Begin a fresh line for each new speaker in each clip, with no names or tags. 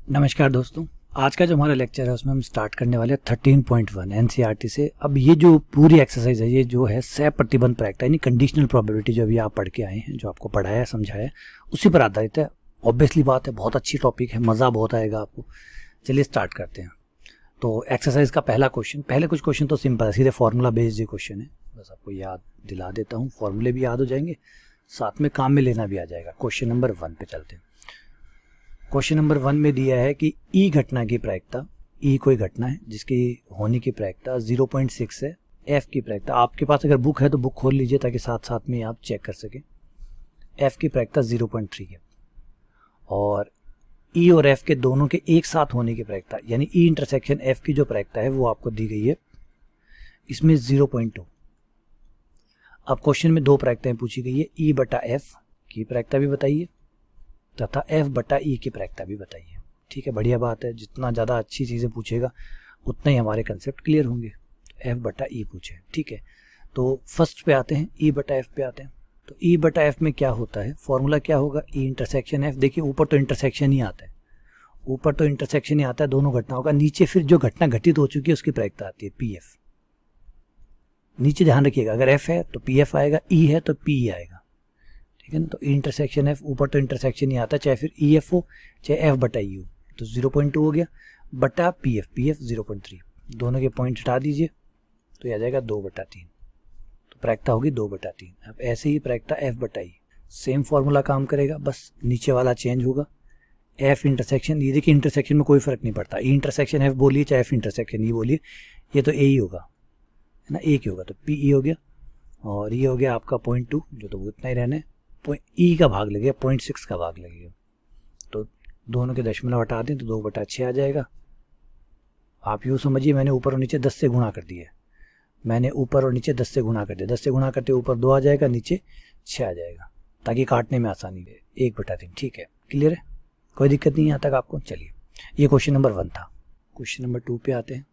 नमस्कार दोस्तों, आज का जो हमारा लेक्चर है उसमें हम स्टार्ट करने वाले हैं 13.1 एनसीईआरटी से। अब ये जो पूरी एक्सरसाइज है ये जो है सह प्रतिबंध प्रायिकता यानी कंडीशनल प्रोबेबिलिटी जो अभी आप पढ़ के आए हैं, जो आपको पढ़ाया समझाया है उसी पर आधारित है। ऑब्वियसली बात है, बहुत अच्छी टॉपिक है, मज़ा बहुत आएगा आपको। चलिए स्टार्ट करते हैं। तो एक्सरसाइज का पहला क्वेश्चन, पहले कुछ क्वेश्चन तो सिंपल है, सीधे फार्मूला बेस्ड ये क्वेश्चन है। बस आपको याद दिला देता हूँ, फार्मूले भी याद हो जाएंगे, साथ में काम में लेना भी आ जाएगा। क्वेश्चन नंबर 1 पे चलते हैं। क्वेश्चन नंबर 1 में दिया है कि ई घटना की प्रायिकता, ई कोई घटना है जिसकी होने की प्रायिकता 0.6 है। एफ की प्रायिकता, आपके पास अगर बुक है तो बुक खोल लीजिए ताकि साथ साथ में आप चेक कर सकें। एफ की प्रायिकता 0.3 है और ई और एफ के दोनों के एक साथ होने की प्रायिकता यानी ई इंटरसेक्शन एफ की जो प्रायिकता है वो आपको दी गई है इसमें 0.2। अब क्वेश्चन में दो प्रायिकताएं पूछी गई है, ई बटा एफ की प्रायिकता भी बताइए तथा एफ बटा ई की प्रायिकता भी बताइए। ठीक है, बढ़िया बात है, जितना ज़्यादा अच्छी चीज़ें पूछेगा उतना ही हमारे कंसेप्ट क्लियर होंगे। एफ बटा ई पूछे, ठीक है। तो फर्स्ट पे आते हैं, ई बटा एफ पे आते हैं। तो ई बटा एफ में क्या होता है, फॉर्मूला क्या होगा, ई इंटरसेक्शन एफ। देखिए ऊपर तो इंटरसेक्शन ही आता है, ऊपर तो इंटरसेक्शन ही आता है दोनों घटनाओं का। नीचे फिर जो घटना घटित हो चुकी है उसकी प्रायिकता आती है पी एफ। नीचे ध्यान रखिएगा, अगर एफ है तो पी एफ आएगा, ई है तो पी ई आएगा, ठीक है ना। तो इंटरसेक्शन एफ, ऊपर तो इंटरसेक्शन ही आता है, चाहे फिर ई एफ हो चाहे एफ बटा ई हो। तो 0.2 हो गया बटा पी एफ 0.3, दोनों के पॉइंट हटा दीजिए तो आ जाएगा 2/3। तो प्रायिकता होगी 2/3। अब ऐसे ही प्रायिकता एफ बटा ई, सेम फॉर्मूला काम करेगा, बस नीचे वाला चेंज होगा। एफ इंटरसेक्शन, ये देखिए इंटरसेक्शन में कोई फर्क नहीं पड़ता, ई इंटरसेक्शन एफ बोलिए चाहे एफ इंटरसेक्शन ई बोलिए, ये तो ए ही होगा, है ना, एक ही होगा। तो पी ई हो गया और ये हो गया आपका 0.2, जो तो वो इतना ही रहना है। ई का भाग लगेगा, 0.6 का भाग लगेगा। तो दोनों के दशमलव हटा दें तो 2/6 आ जाएगा। आप यूँ समझिए मैंने ऊपर और नीचे 10 से गुणा कर दिया, मैंने ऊपर और नीचे 10 से गुणा कर दिया। 10 से गुणा करते ऊपर 2 आ जाएगा, नीचे 6 आ जाएगा, ताकि काटने में आसानी है। 1/3, ठीक है, क्लियर है, कोई दिक्कत नहीं यहाँ तक आपको। चलिए, ये क्वेश्चन नंबर 1 था। क्वेश्चन नंबर 2 पे आते हैं।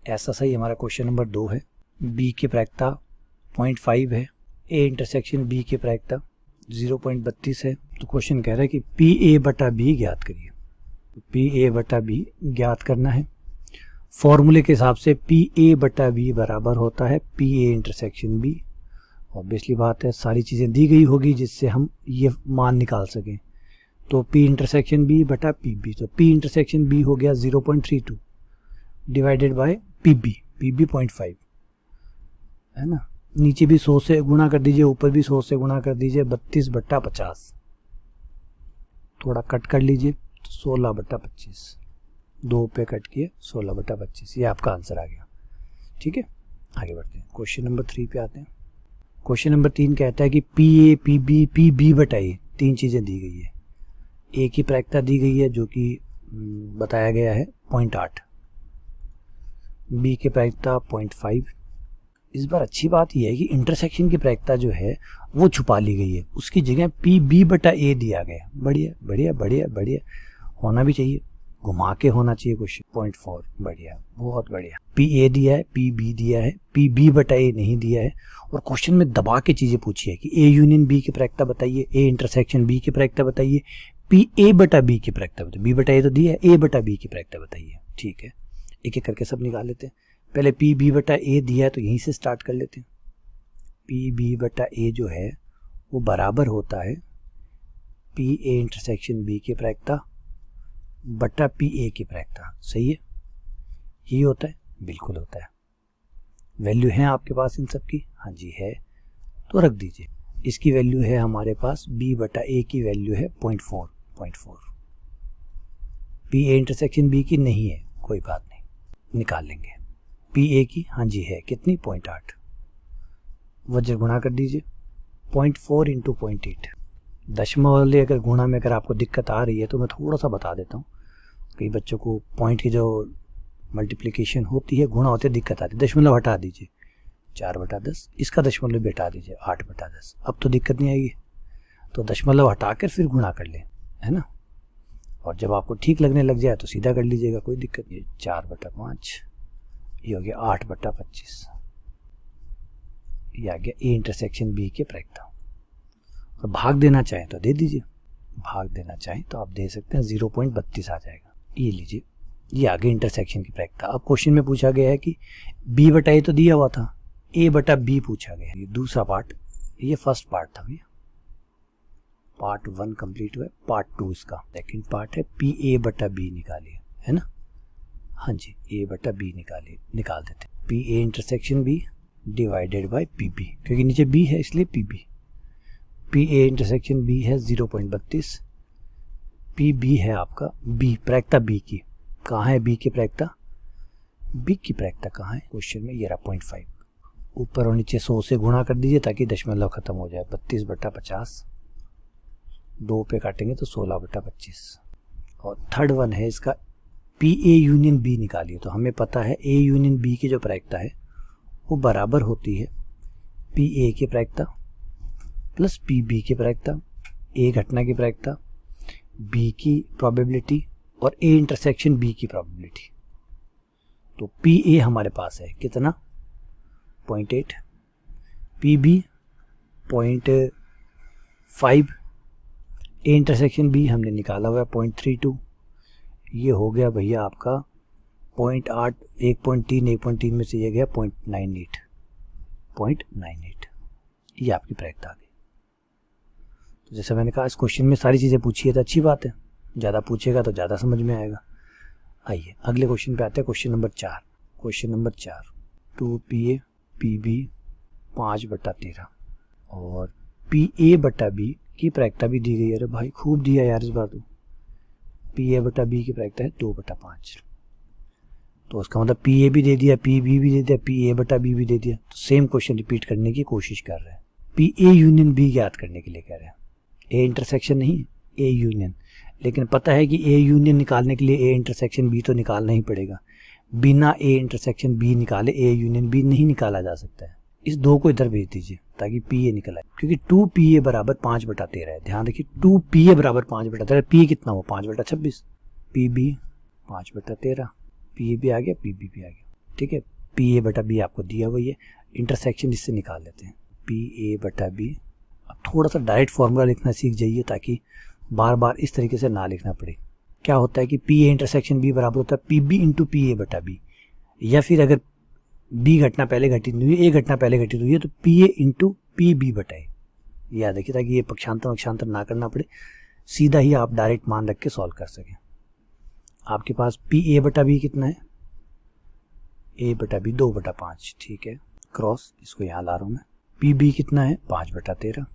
ऐसा सही हमारा क्वेश्चन नंबर 2 है। बी की प्रायिकता 0.5 है, ए इंटरसेक्शन बी की प्रायिकता 0.32 है। तो क्वेश्चन कह रहा है कि पी ए बटा बी ज्ञात करिए। तो पी ए बटा बी ज्ञात करना है। फॉर्मूले के हिसाब से पी ए बटा बी बराबर होता है P A intersection B. Obviously बात है, सारी चीज़ें दी गई होगी जिससे हम ये मान निकाल सकें। तो पी इंटरसेक्शन बी बटा पी बी, तो पी इंटरसेक्शन बी हो गया 0.32 डिवाइडेड बाय पी बी 0.5, है ना। नीचे भी 100 से गुणा कर दीजिए, ऊपर भी 100 से गुणा कर दीजिए, 32/50। थोड़ा कट कर लीजिए तो 16/25, 2 पे कट किए 16/25, ये आपका आंसर आ गया। ठीक है, आगे बढ़ते हैं। क्वेश्चन नंबर 3 पे आते हैं। क्वेश्चन नंबर 3 कहता है कि पी ए पी बी बटा ए, 3 चीज़ें दी गई है। ए की प्रायिकता दी गई है जो कि बताया गया है 0.8, बी की प्रायिकता 0.5। इस बार अच्छी बात यह है कि इंटरसेक्शन की प्रायिकता जो है वो छुपा ली गई है, उसकी जगह पी बी बटा ए दिया गया। बढ़िया बढ़िया बढ़िया बढ़िया, होना भी चाहिए, घुमा के होना चाहिए क्वेश्चन। 0.4, बढ़िया, बहुत बढ़िया। पी ए दिया है, पी बी दिया है, पी बी बटा ए नहीं दिया है। और क्वेश्चन में दबा के चीज़ें पूछी है कि ए यूनियन बी की प्रायिकता बताइए, ए इंटरसेक्शन बी की प्रायिकता बताइए, पी ए बटा बी की प्रायिकता बताइए। बी बटा ए तो दिया है, ए बटा बी की प्रायिकता बताइए। ठीक है, एक एक करके सब निकाल लेते हैं। पहले पी बी बटा ए दिया है तो यहीं से स्टार्ट कर लेते हैं। पी बी बटा ए जो है वो बराबर होता है पी ए इंटरसेक्शन बी की प्रायिकता बटा पी ए की प्रायिकता। सही है, यही होता है, बिल्कुल होता है। वैल्यू है आपके पास इन सब की? हाँ जी है, तो रख दीजिए। इसकी वैल्यू है हमारे पास, बी बटा ए की वैल्यू है 0.4। पी ए इंटरसेक्शन बी की नहीं है, कोई बात नहीं, निकाल लेंगे। पी ए की हाँ जी है, कितनी? 0.8, वज्र गुणा कर दीजिए, 0.4 × 0.8। दशमलव वाले अगर गुणा में अगर आपको दिक्कत आ रही है तो मैं थोड़ा सा बता देता हूँ। कई बच्चों को पॉइंट की जो मल्टीप्लिकेशन होती है, गुणा होते दिक्कत आती है। दशमलव हटा दीजिए, 4/10, इसका दशमलव भी हटा दीजिए, 8/10। अब तो दिक्कत नहीं आएगी, तो दशमलव हटा कर फिर गुणा कर लें, है ना। और जब आपको ठीक लगने लग जाए तो सीधा कर लीजिएगा, कोई दिक्कत नहीं। 4/5, ये हो गया 8/25, ये आ गया ए इंटरसेक्शन बी के प्रायिकता। और भाग देना चाहें तो दे दीजिए, भाग देना चाहें तो आप दे सकते हैं, 0.32 आ जाएगा। ये लीजिए, ये आगे इंटरसेक्शन की प्रैक्टिस। अब क्वेश्चन में पूछा गया है कि b बटा a तो दिया हुआ था, a बटा b पूछा गया है। ये दूसरा पार्ट, ये फर्स्ट पार्ट था भैया, पार्ट 1 कंप्लीट हुआ है। पार्ट 2 इसका सेकंड पार्ट है, पी ए बटा बी निकालिए, है ना। हाँ जी, ए बटा बी निकालिए, निकाल देते हैं। P A intersection B divided by P B, क्योंकि नीचे बी है इसलिए P B. P A intersection B है 0.32, पी बी है आपका बी, प्रैक्टा बी की। कहाँ है बी की प्रैक्टा? बी की प्रैक्टा कहाँ है क्वेश्चन में? ये रहा 0.5। ऊपर और नीचे 100 से गुणा कर दीजिए ताकि दशमलव खत्म हो जाए। 32 बटा 50, 2 पे काटेंगे तो 16 बटा 25। और थर्ड वन है इसका, पी ए यूनियन बी निकालिए। तो हमें पता है ए यूनियन बी की जो प्रैक्टा है वो बराबर होती है पी ए की प्रैक्टा प्लस पी बी की प्रैक्टा, ए घटना की प्रैक्टा, बी की प्रोबेबिलिटी और ए इंटरसेक्शन बी की प्रोबेबिलिटी। तो पी ए हमारे पास है कितना? 0.8, P B 0.5, A intersection B हमने निकाला हुआ है 0.32। ये हो गया भैया आपका 0.8, 1.3, 1.3 में से ये गया 0.98। ये आपकी प्रैक्टिस आ गई। तो जैसे मैंने कहा, इस क्वेश्चन में सारी चीज़ें पूछी है तो अच्छी बात है, ज़्यादा पूछेगा तो ज़्यादा समझ में आएगा। आइए अगले क्वेश्चन पे आते हैं, question number 4। Question number 4, 2 P A P B 5 बटा 13 और पी ए बटा बी की प्रैक्टा भी दी गई है। अरे भाई खूब दिया यार इस बार तो। पी ए बटा बी की प्रैक्टा है 2 बटा 5। तो उसका मतलब पी ए भी दे दिया, पी बी भी दे दिया, पी ए बटा बी भी दे दिया। तो सेम क्वेश्चन रिपीट करने की कोशिश कर रहे हैं। पी ए यूनियन बी ज्ञात करने के लिए कह रहे हैं। ए इंटरसेक्शन नहीं, ए यूनियन। लेकिन पता है कि ए यूनियन निकालने के लिए ए इंटरसेक्शन बी तो निकालना ही पड़ेगा। बिना ए इंटरसेक्शन बी निकाले ए यूनियन बी नहीं निकाला जा सकता है। इस 2 को इधर भेज दीजिए ताकि पी ए निकल आए, क्योंकि 2 पी ए बराबर 5 बटा 13 है। ध्यान रखिए, 2 पी ए बराबर 5 बटा 13, पी कितना हुआ? 5 बटा 26। पी बी 5 बटा 13, पी ए भी आ गया, पी बी भी आ गया। ठीक है, पी ए बटा बी आपको दिया हुआ है, इंटरसेक्शन इससे निकाल लेते हैं। पी ए बटा बी। अब थोड़ा सा डायरेक्ट फॉर्मूला लिखना सीख जाइए ताकि बार बार इस तरीके से ना लिखना पड़े। क्या होता है कि पी ए इंटरसेक्शन बी बराबर होता है P B into P A बटा बी, या फिर अगर बी घटना पहले घटित हुई है, ए घटना पहले घटित हुई है, तो P A into P B बटा ए। याद रखिए ताकि ये पक्षांतर ना करना पड़े, सीधा ही आप डायरेक्ट मान रख के सॉल्व कर सकें। आपके पास पी ए बटा बी कितना है? ए बटा बी 2 बटा 5। ठीक है, क्रॉस इसको यहाँ ला रहा हूँ मैं। पी बी कितना है? 5 बटा 13।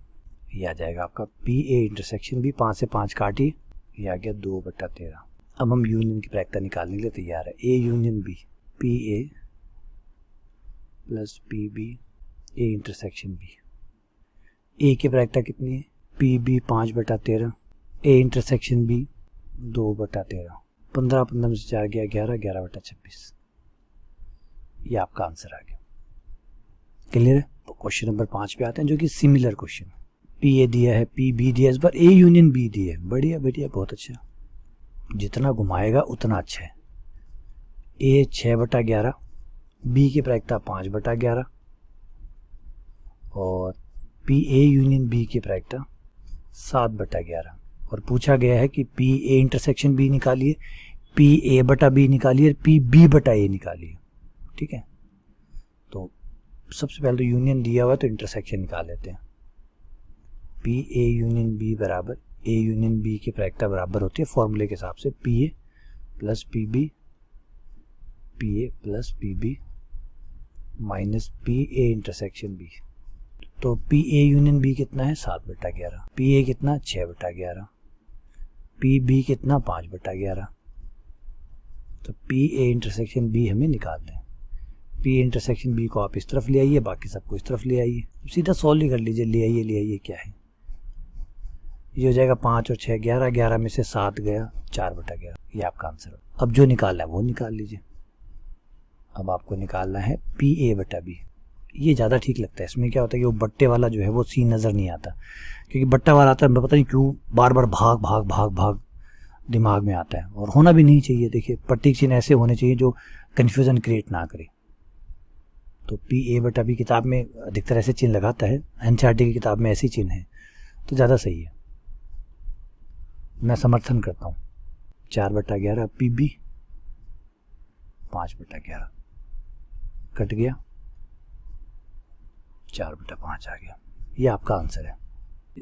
ये आ जाएगा आपका पी ए इंटरसेक्शन बी, 5 से 5 काटिए, ये आ गया 2 बटा 13। अब हम यूनियन की प्रैक्टिस निकालने के लिए तैयार है। A union B, P A plus P B A intersection B. A की प्रैक्टिस कितनी है? पी बी 5 बटा 13, ए इंटरसेक्शन बी 2 बटा 13। 15 15 में से 4 गया 11, 11 बटा 26। ये आपका आंसर आ गया। क्लियर है? तो क्वेश्चन नंबर 5 पे आते हैं, जो कि सिमिलर क्वेश्चन। पी ए दिया है, पी बी दिया है, इस बार ए यूनियन बी दिया है। बढ़िया बढ़िया, बहुत अच्छा। जितना घुमाएगा उतना अच्छा है। ए 6 बटा 11, बी की प्रैक्टिस 5 बटा 11 और पी ए यूनियन बी की प्रैक्टिस 7 बटा 11। और पूछा गया है कि पी ए इंटरसेक्शन बी निकालिए, पी ए बटा बी निकालिए, पी बी बटा ए निकालिए। ठीक है, तो सबसे पहले तो यूनियन दिया हुआ है तो इंटरसेक्शन निकाल लेते हैं। पी ए यूनियन बी बराबर, ए यूनियन बी की प्रैक्टिस बराबर होती है फॉर्मूले के हिसाब से P A plus P B, P A plus P B minus P A intersection B. तो पी ए यूनियन बी कितना है? 7 बटा 11। पी ए कितना? 6 बटा 11। पी बी कितना? 5 बटा 11। तो पी ए इंटरसेक्शन बी हमें निकालना है। पी इंटरसेक्शन बी को आप इस तरफ ले आइए, बाकी सबको इस तरफ ले आइए। सीधा सॉल्व ही कर लीजिए, ले आइए क्या है। ये हो जाएगा 5 और 6 11, 11 में से 7 गया 4 बटा 11। ये आपका आंसर है। अब जो निकालना है वो निकाल लीजिए। अब आपको निकालना है पी ए बटा बी। ये ज़्यादा ठीक लगता है। इसमें क्या होता है कि वो बट्टे वाला जो है वो सी नज़र नहीं आता, क्योंकि बट्टा वाला आता है पता नहीं क्यों बार बार भाग भाग भाग भाग दिमाग में आता है, और होना भी नहीं चाहिए। देखिए प्रतीक चिन्ह ऐसे होने चाहिए जो कन्फ्यूज़न क्रिएट ना करे। तो पी ए बटा बी किताब में अधिकतर ऐसे चिन्ह लगाता है, एनसीईआरटी की किताब में ऐसे चिन्ह है, तो ज़्यादा सही है। मैं समर्थन करता हूँ। 4/11 PB, 5/11 कट गया, 4/5 आ गया। ये आपका आंसर है।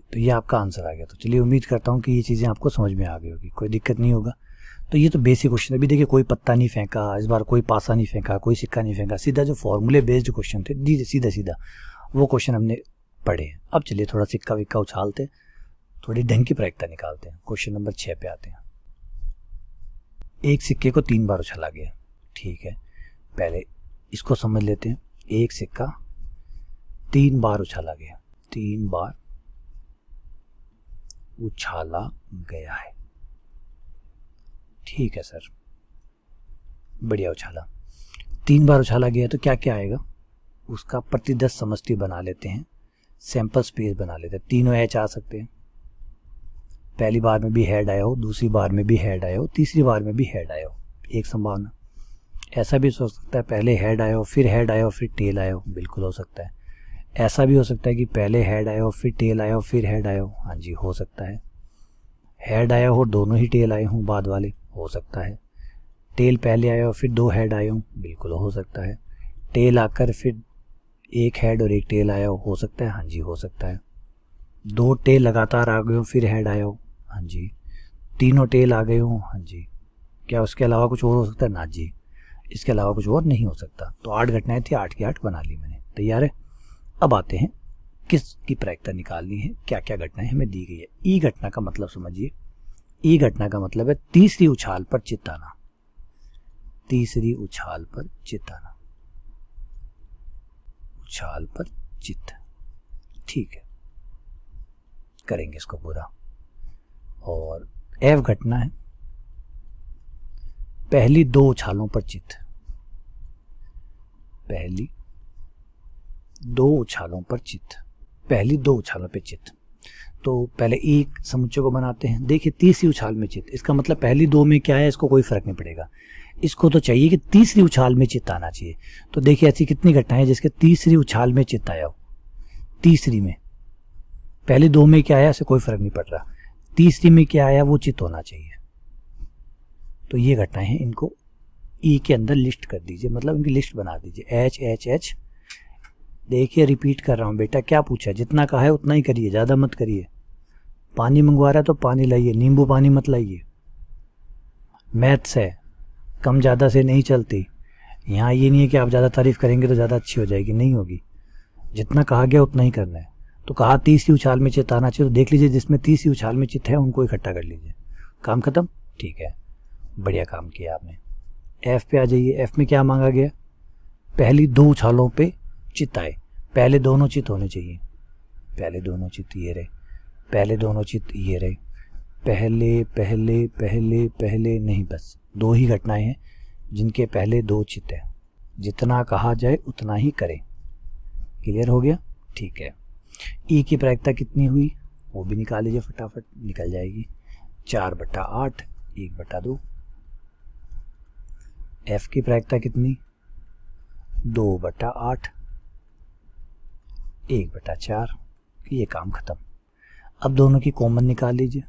तो ये आपका आंसर आ गया। तो चलिए उम्मीद करता हूँ कि ये चीज़ें आपको समझ में आ गई होगी, कोई दिक्कत नहीं होगा। तो ये तो बेसिक क्वेश्चन है। अभी देखिए कोई पत्ता नहीं फेंका इस बार, कोई पासा नहीं फेंका, कोई सिक्का नहीं फेंका, सीधा जो फॉर्मूले बेस्ड क्वेश्चन थे सीधा सीधा वो क्वेश्चन हमने पढ़े हैं। अब चलिए थोड़ा सिक्का विक्का उछालते, थोड़ी ढंग की प्रायिकता निकालते हैं। क्वेश्चन नंबर 6 पे आते हैं। एक सिक्के को 3 बार उछाला गया, ठीक है। पहले इसको समझ लेते हैं। एक सिक्का 3 बार उछाला गया, 3 बार उछाला गया है, ठीक है सर, बढ़िया उछाला। 3 बार उछाला गया तो क्या क्या आएगा, उसका प्रति 10 समष्टि बना लेते हैं, सैंपल स्पेस बना लेते हैं। तीनों एच आ सकते हैं। पहली बार में भी हेड आया हो, दूसरी बार में भी हेड आया हो, तीसरी बार में भी हेड आया हो, एक संभावना। ऐसा भी हो सकता है पहले हेड आया हो, फिर हेड आया हो, फिर टेल आया हो, बिल्कुल हो सकता है। ऐसा भी हो सकता है कि पहले हेड आया हो, फिर टेल आया हो, फिर हेड आया हो, हाँ जी हो सकता है। हेड आया हो, दोनों ही टेल आए हों बाद वाले, हो सकता है। टेल पहले आया हो, फिर 2 हेड आए हों, बिल्कुल हो सकता है। टेल आकर फिर एक हेड और एक टेल आया हो सकता है, हाँ जी हो सकता है। 2 टेल लगातार आ गए हो, फिर हेड आया हो, हाँ जी। तीनों टेल आ गए हो, हाँ जी। क्या उसके अलावा कुछ और हो सकता है, ना जी, इसके अलावा कुछ और नहीं हो सकता। तो 8 घटनाएं थी, 8 की 8 बना ली मैंने। तैयार है। अब आते हैं किसकी प्रायिकता निकालनी है, क्या क्या घटनाएं हमें दी गई है। ई घटना का मतलब समझिए। ई घटना का मतलब है तीसरी उछाल पर चित्त आना, तीसरी उछाल पर चित्त आना, उछाल पर चित्त, ठीक है, करेंगे इसको पूरा। और एफ घटना है पहली 2 उछालों पर चित्त, पहली 2 उछालों पर चित्त, पहली 2 उछालों पर चित्त। तो पहले एक समुच्चय को बनाते हैं। देखिए तीसरी उछाल में चित्त, इसका मतलब पहली 2 में क्या है, इसको कोई फर्क नहीं पड़ेगा। इसको तो चाहिए कि तीसरी उछाल में चित्त आना चाहिए। तो देखिए ऐसी कितनी घटनाएं हैं जिसके तीसरी उछाल में चित्त आया हो, तीसरी में। पहले 2 में क्या आया इससे कोई फर्क नहीं पड़ रहा, तीसरी में क्या आया वो चित्त होना चाहिए। तो ये घटनाएं हैं, इनको ई के अंदर लिस्ट कर दीजिए, मतलब इनकी लिस्ट बना दीजिए। H H H. देखिए रिपीट कर रहा हूँ बेटा, क्या पूछा, जितना कहा है उतना ही करिए, ज़्यादा मत करिए। पानी मंगवा रहा है तो पानी लाइए, नींबू पानी मत लाइए। मैथ्स है, कम ज़्यादा से नहीं चलती। यहाँ ये नहीं है कि आप ज़्यादा तारीफ करेंगे तो ज़्यादा अच्छी हो जाएगी, नहीं होगी। जितना कहा गया उतना ही करना है। तो कहा तीसरी उछाल में चित्त आना चाहिए, तो देख लीजिए जिसमें तीसरी उछाल में चित्त है उनको इकट्ठा कर लीजिए, काम खत्म, ठीक है, बढ़िया काम किया आपने। एफ पे आ जाइए। एफ में क्या मांगा गया, पहली 2 उछालों पे चित्त आए, पहले दोनों चित्त होने चाहिए, पहले दोनों चित्त ये रहे, पहले दोनों चित्त ये रहे, पहले पहले पहले पहले नहीं, बस 2 ही घटनाएं हैं जिनके पहले 2 चित्त हैं। जितना कहा जाए उतना ही करें, क्लियर हो गया, ठीक है। ई की प्रायिकता कितनी हुई वो भी निकाल लीजिए, फटाफट निकल जाएगी। 4/8, 1/2। एफ की प्रायिकता कितनी, 2/8, 1/4। ये काम खत्म। अब दोनों की कॉमन निकाल लीजिए।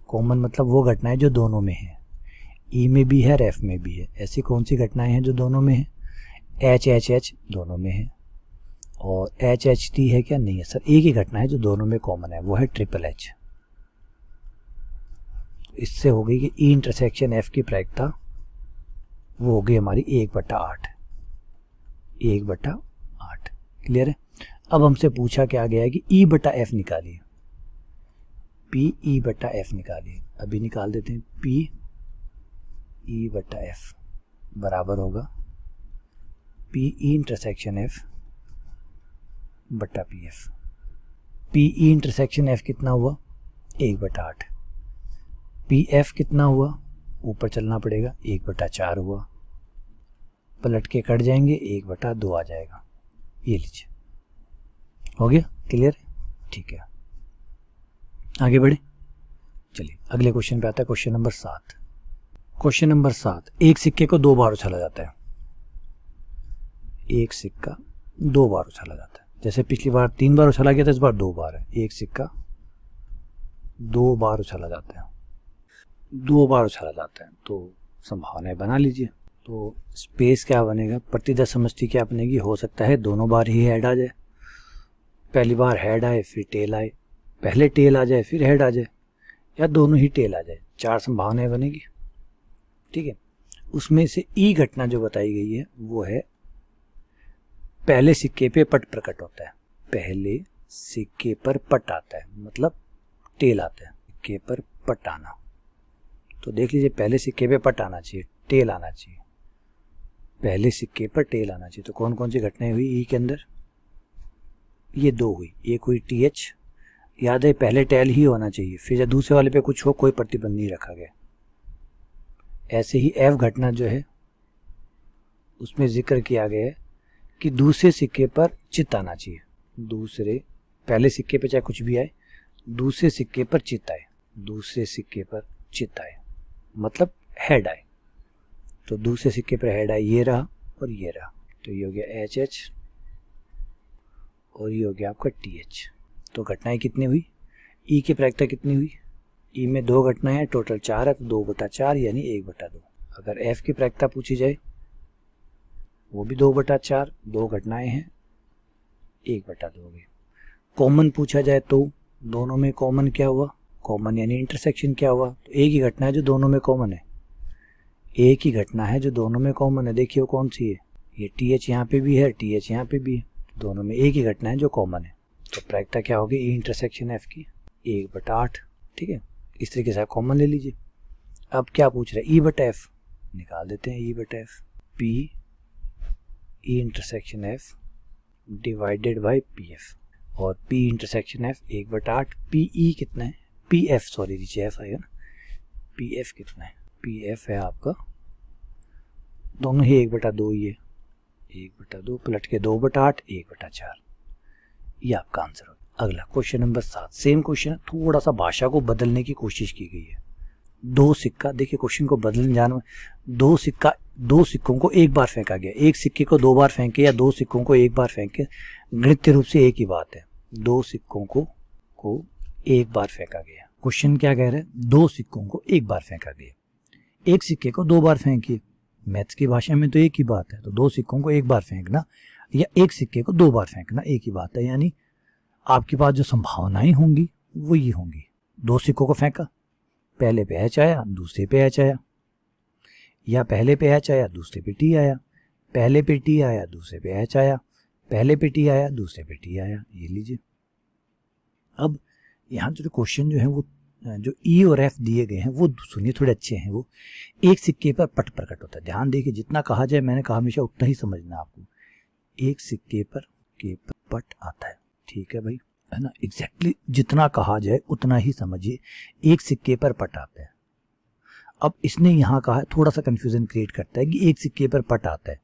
कॉमन मतलब वो घटनाएं जो दोनों में है, ई में भी है और एफ में भी है। ऐसी कौन सी घटनाएं हैं जो दोनों में है, एच एच एच दोनों में है, और एच एच टी है क्या, नहीं है सर, एक ही घटना है जो दोनों में कॉमन है, वो है ट्रिपल एच। इससे हो गई कि ई इंटरसेक्शन एफ की प्रायिकता वो हो गई हमारी 1/8, 1/8, क्लियर है। अब हमसे पूछा क्या गया है कि E/F निकालिए, PE/F निकालिए। अभी निकाल देते हैं। PE/F बराबर होगा PE इंटरसेक्शन F बटा PF। PE इंटरसेक्शन F कितना हुआ, 1/8। PF कितना हुआ, ऊपर चलना पड़ेगा, 1/4 हुआ, पलट के कट जाएंगे, 1/2 आ जाएगा। ये लीजिए, हो गया, क्लियर, ठीक है। आगे बढ़े, चलिए अगले क्वेश्चन पे आता है। Question number 7। क्वेश्चन नंबर 7, एक सिक्के को 2 बार उछाला जाता है। एक सिक्का 2 बार उछाला जाता है। जैसे पिछली बार 3 बार उछाला गया था, इस बार 2 बार है। एक सिक्का दो बार उछाला जाता है, दो बार उछाला जाता है, तो संभावनाएं बना लीजिए। तो स्पेस क्या बनेगा, प्रतिदर समष्टि क्या बनेगी, हो सकता है दोनों बार ही हेड आ जाए, पहली बार हेड आए फिर टेल आए, पहले टेल आ जाए फिर हेड आ जाए, या दोनों ही टेल आ जाए, चार संभावनाएं बनेगी। ठीक है, उसमें से ई घटना जो बताई गई है वो है पहले सिक्के पे पट प्रकट होता है, पहले सिक्के पर पट आता है, मतलब टेल आता है, सिक्के पर पट आना। तो देख लीजिए, पहले सिक्के पे पट आना चाहिए, टेल आना चाहिए, पहले सिक्के पर टेल आना चाहिए। तो कौन कौन सी घटनाएं हुई ई के अंदर, ये दो हुई, एक हुई टी एच, याद है पहले टेल ही होना चाहिए, फिर जब दूसरे वाले पे कुछ हो कोई प्रतिबंध नहीं रखा गया। ऐसे ही एफ घटना जो है उसमें जिक्र किया गया है कि दूसरे सिक्के पर चित्त आना चाहिए, दूसरे पहले सिक्के पे चाहे कुछ भी आए, दूसरे सिक्के पर चित्त आए, दूसरे सिक्के पर चित्त आए, मतलब हेड आए। तो दूसरे सिक्के पर हेड आए, ये रहा और ये रहा, तो ये हो गया एच एच और ये हो गया आपका टी एच। तो घटनाएं कितनी हुई, ई की प्रायिकता कितनी हुई, ई में दो घटनाएं हैं, टोटल 4 है, तो 2/4 यानी 1/2। अगर एफ की प्रायिकता पूछी जाए वो भी 2/4, दो घटनाएं हैं, 1/2 हो गई। कॉमन पूछा जाए तो दोनों में कॉमन क्या हुआ, कॉमन यानी इंटरसेक्शन क्या हुआ, तो एक ही घटना है जो दोनों में कॉमन है, एक ही घटना है जो दोनों में कॉमन है। देखिए वो कौन सी है, ये टी एच यहाँ पे भी है, टी एच यहाँ पे भी है, दोनों में एक ही घटना है जो कॉमन है। तो प्रायिकता क्या होगी ई इंटरसेक्शन एफ की 1/8। ठीक है, इस तरीके से आप कॉमन ले लीजिए। अब क्या पूछ रहे हैं, ई/एफ निकाल देते हैं, E F P E intersection F divided by P F, और P intersection F 1/8, P E कितना है, पी एफ सॉरी नीचे एफ आएगा ना, पी एफ कितना है, पी एफ है आपका दोनों ही 1/2 ही है, 1/2 पलट के 2/8 1/4, ये आपका आंसर होगा। अगला क्वेश्चन नंबर 7, सेम क्वेश्चन है, थोड़ा सा भाषा को बदलने की कोशिश की गई है। दो सिक्का, देखिए क्वेश्चन को बदलने जाना, दो सिक्कों को एक बार फेंका गया, एक सिक्के को दो बार फेंके या दो सिक्कों को एक बार फेंके, गणितीय रूप से एक ही बात है, दो सिक्कों को एक बार फेंका गया। क्वेश्चन क्या कह रहे हैं, दो सिक्कों को एक बार फेंका गया, एक सिक्के को दो बार फेंकिए, मैथ्स की भाषा में तो एक ही बात है, तो दो सिक्कों को एक बार फेंकना या एक सिक्के को दो बार फेंकना एक ही बात है, यानी आपके पास जो संभावनाएं होंगी वो ये होंगी। दो सिक्कों को फेंका, पहले पे एच आया दूसरे पे एच आया, या पहले पे एच आया दूसरे पे टी आया, पहले पे टी आया दूसरे पे एच आया, पहले पे टी आया दूसरे पे टी आया, ये लीजिए। अब यहाँ जो क्वेश्चन जो है वो जो ई और एफ दिए गए हैं वो सुनिए थोड़े अच्छे हैं। वो एक सिक्के पर पट प्रकट होता है, ध्यान देखिए, जितना कहा जाए, मैंने कहा हमेशा उतना ही समझना आपको। एक सिक्के पर पट आता है, ठीक है भाई, है ना, एग्जैक्टली जितना कहा जाए उतना ही समझिए। एक सिक्के पर पट आता है, अब इसने यहाँ कहा है, थोड़ा सा कंफ्यूजन क्रिएट करता है कि एक सिक्के पर पट आता है,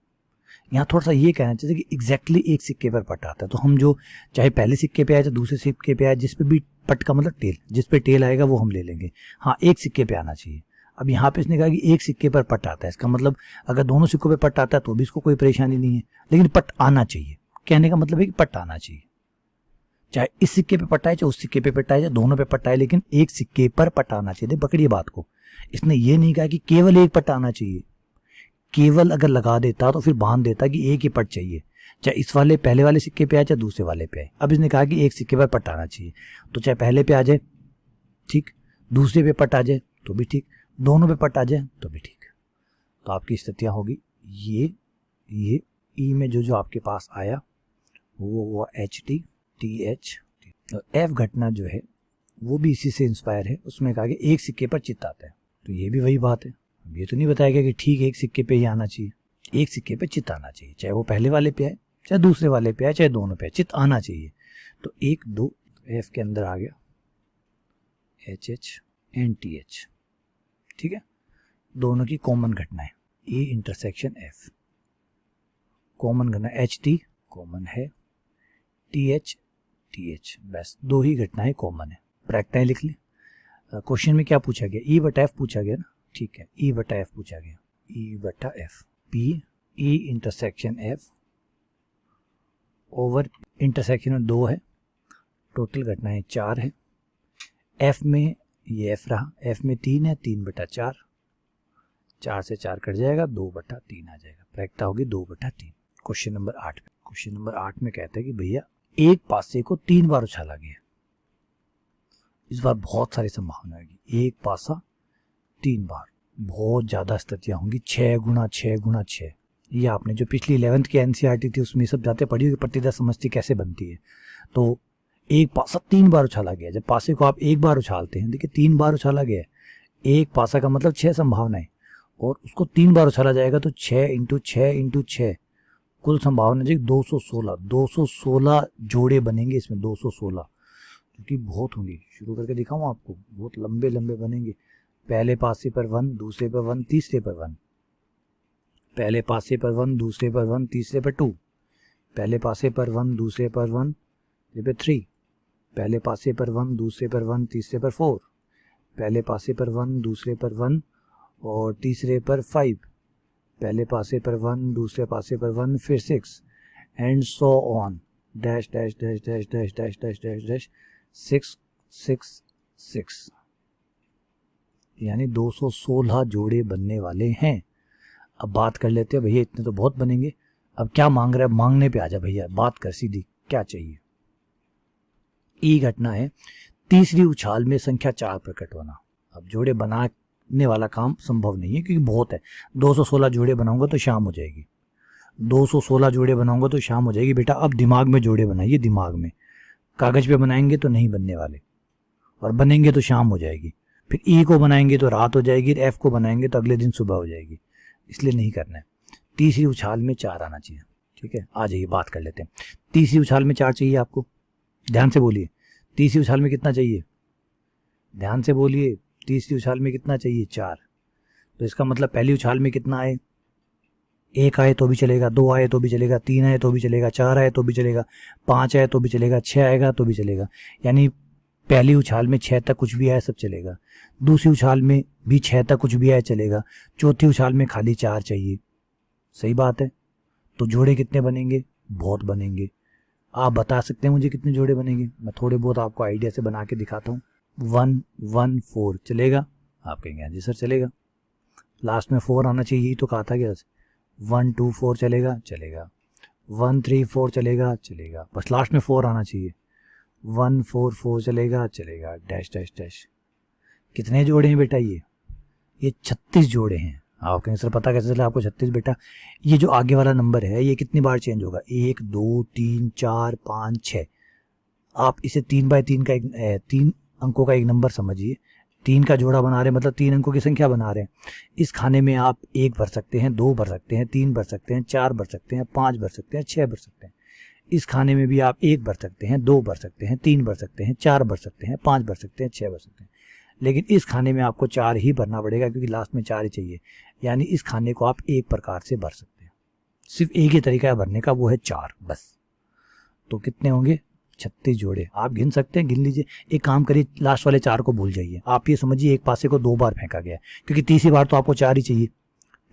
यहाँ थोड़ा सा ये कहना चाहिए कि एग्जैक्टली एक सिक्के पर पट आता है। तो हम जो चाहे पहले सिक्के पे आए चाहे दूसरे सिक्के पे आए, जिस पे भी पट का मतलब टेल, जिस पे टेल आएगा वो हम ले लेंगे, हाँ एक सिक्के पे आना चाहिए। अब यहाँ पे इसने कहा कि एक सिक्के पर पट आता है, इसका मतलब अगर दोनों सिक्कों पे पट आता है तो भी इसको कोई परेशानी नहीं है, लेकिन पट आना चाहिए, कहने का मतलब है कि पट आना चाहिए, चाहे इस सिक्के पे पट आए चाहे उस सिक्के पे पट आए चाहे दोनों पे पट आए, लेकिन एक सिक्के पर पट आना चाहिए। पकड़िए बात को, इसने ये नहीं कहा कि केवल एक पट आना चाहिए, केवल अगर लगा देता तो फिर बांध देता कि एक ही पट चाहिए, चाहे इस वाले पहले वाले सिक्के पे आए चाहे दूसरे वाले पे आए। अब इसने कहा कि एक सिक्के पर पट आना चाहिए, तो चाहे पहले पे आ जाए ठीक, दूसरे पे पट आ जाए तो भी ठीक, दोनों पे पट आ जाए तो भी ठीक। तो आपकी स्थितियां होगी ये ई में जो आपके पास आया वो हुआ H T T H. F घटना जो है वो भी इसी से इंस्पायर है, उसमें कहा कि एक सिक्के पर चित्त आता है, तो ये भी वही बात है। अब ये तो नहीं बताया गया कि ठीक एक सिक्के पे ही आना चाहिए, एक सिक्के पे चित्त आना चाहिए, चाहे वो पहले वाले पे आए चाहे दूसरे वाले पे आए चाहे दोनों पे चित्त आना चाहिए। तो 1 2 एफ के अंदर आ गया H H and T H, ठीक है, दोनों की कॉमन घटना है ए इंटरसेक्शन एफ, कॉमन घटना एच टी कॉमन है, टी एच बस दो ही घटनाएं कॉमन है। प्रायिकताएं लिख ली। क्वेश्चन में क्या पूछा गया, ई/एफ पूछा गया ना, ठीक है, ई/एफ पूछा गया, E F P E intersection F over intersection में 2 है, टोटल घटनाएं 4 है, एफ में ये एफ रहा, एफ में 3 है, 3/4, 4 से 4 कट जाएगा, 2/3 आ जाएगा, प्रायिकता होगी 2/3। क्वेश्चन नंबर 8 में, क्वेश्चन नंबर 8 में कहता है कि भैया एक पासे को 3 बार उछाला गया, इस बार बहुत सारी संभावना होगी, एक पासा 3 बार, बहुत ज़्यादा स्थितियाँ होंगी, 6 गुना 6 गुना 6। ये आपने जो पिछली 11th की एनसीईआरटी थी उसमें सब जाते पढ़ी हुई प्रतिदर समष्टि कैसे बनती है। तो एक पासा 3 बार उछाला गया, जब पासे को आप एक बार उछालते हैं, देखिए 3 बार उछाला गया है, एक पासा का मतलब 6 संभावनाएं, और उसको 3 बार उछाला जाएगा तो 6 × 6 × 6 कुल संभावना जी 216, 216 जोड़े बनेंगे इसमें, 216, क्योंकि बहुत होंगी। शुरू करके दिखाऊं आपको, बहुत लंबे लंबे बनेंगे। पहले पासे पर 1, दूसरे पर 1, तीसरे पर 1, पहले पासे पर 1, दूसरे पर 1, तीसरे पर 2, पहले पासे पर 1, दूसरे पर 1, तीसरे पर 3, पहले पासे पर 1, दूसरे पर 1, तीसरे पर 4, पहले पासे पर 1, दूसरे पर 1 और तीसरे पर 5, पहले पासे पर 1, दूसरे पासे पर 1, फिर 6 and so on, dash dash dash dash dash dash dash dash dash 6 6 6, यानी 216 जोड़े बनने वाले हैं। अब बात कर लेते हैं, भैया इतने तो बहुत बनेंगे, अब क्या मांग रहा है, मांगने पे आ जा भैया, बात कर सीधी, क्या चाहिए। ई घटना है तीसरी उछाल में संख्या 4 प्रकट होना। अब जोड़े बनाने वाला काम संभव नहीं है क्योंकि बहुत है, 216 जोड़े बनाऊंगा तो शाम हो जाएगी, 216 जोड़े बनाऊंगा तो शाम हो जाएगी। बेटा अब दिमाग में जोड़े बनाइए, दिमाग में, कागज पे बनाएंगे तो नहीं बनने वाले, और बनेंगे तो शाम हो जाएगी, फिर ई को बनाएंगे तो रात हो जाएगी, एफ को बनाएंगे तो अगले दिन सुबह हो जाएगी, इसलिए नहीं करना है। तीसरी उछाल में 4 आना चाहिए, ठीक है। आ जाइए बात कर लेते हैं। तीसरी उछाल में 4 चाहिए आपको, ध्यान से बोलिए, तीसरी उछाल में कितना चाहिए, ध्यान से बोलिए, तीसरी उछाल में कितना चाहिए, 4। तो इसका मतलब पहली उछाल में कितना आए, 1 आए तो भी चलेगा, 2 आए तो भी चलेगा, 3 आए तो भी चलेगा, 4 आए तो भी चलेगा, 5 आए तो भी चलेगा, 6 आएगा तो भी चलेगा, यानी पहली उछाल में 6 तक कुछ भी आए सब चलेगा, दूसरी उछाल में भी 6 तक कुछ भी आए चलेगा, चौथी उछाल में खाली 4 चाहिए। सही बात है। तो जोड़े कितने बनेंगे, बहुत बनेंगे। आप बता सकते हैं मुझे कितने जोड़े बनेंगे, मैं थोड़े बहुत आपको आइडिया से बना के दिखाता हूँ। 1 1 4 चलेगा, आप कहेंगे हाँ जी सर चलेगा, लास्ट में 4 आना चाहिए, यही तो कहा था क्या, 1 2 4 चलेगा, चलेगा, 1 3 4 चलेगा, चलेगा, बस लास्ट में 4 आना चाहिए, 1 4 4 चलेगा, चलेगा, डैश डैश डैश। कितने जोड़े हैं बेटा, ये 36 जोड़े हैं। आप कहेंगे सर पता कैसे चला आपको 36, बेटा ये जो आगे वाला नंबर है ये कितनी बार चेंज होगा, 1 2 3 4 5 6, आप इसे 3/3 का एक 3 अंकों का एक नंबर समझिए, 3 का जोड़ा बना रहे हैं मतलब 3 अंकों की संख्या बना रहे हैं। इस खाने में आप 1 भर सकते हैं, 2 भर सकते हैं, 3 भर सकते हैं, 4 भर सकते हैं, 5 भर सकते हैं, 6 भर सकते हैं। इस खाने में भी आप 1 भर सकते हैं, 2 भर सकते हैं, 3 भर सकते हैं, 4 भर सकते हैं, 5 भर सकते हैं, 6 भर सकते हैं। लेकिन इस खाने में आपको 4 ही भरना पड़ेगा क्योंकि लास्ट में 4 ही चाहिए, यानी इस खाने को आप एक प्रकार से भर सकते हैं, सिर्फ एक ही तरीका है भरने का, वो है 4 बस। तो कितने होंगे, 36 जोड़े। आप गिन सकते हैं, गिन लीजिए। एक काम करिए, लास्ट वाले 4 को भूल जाइए, आप ये समझिए एक पासे को 2 बार फेंका गया, क्योंकि तीसरी बार तो आपको 4 ही चाहिए,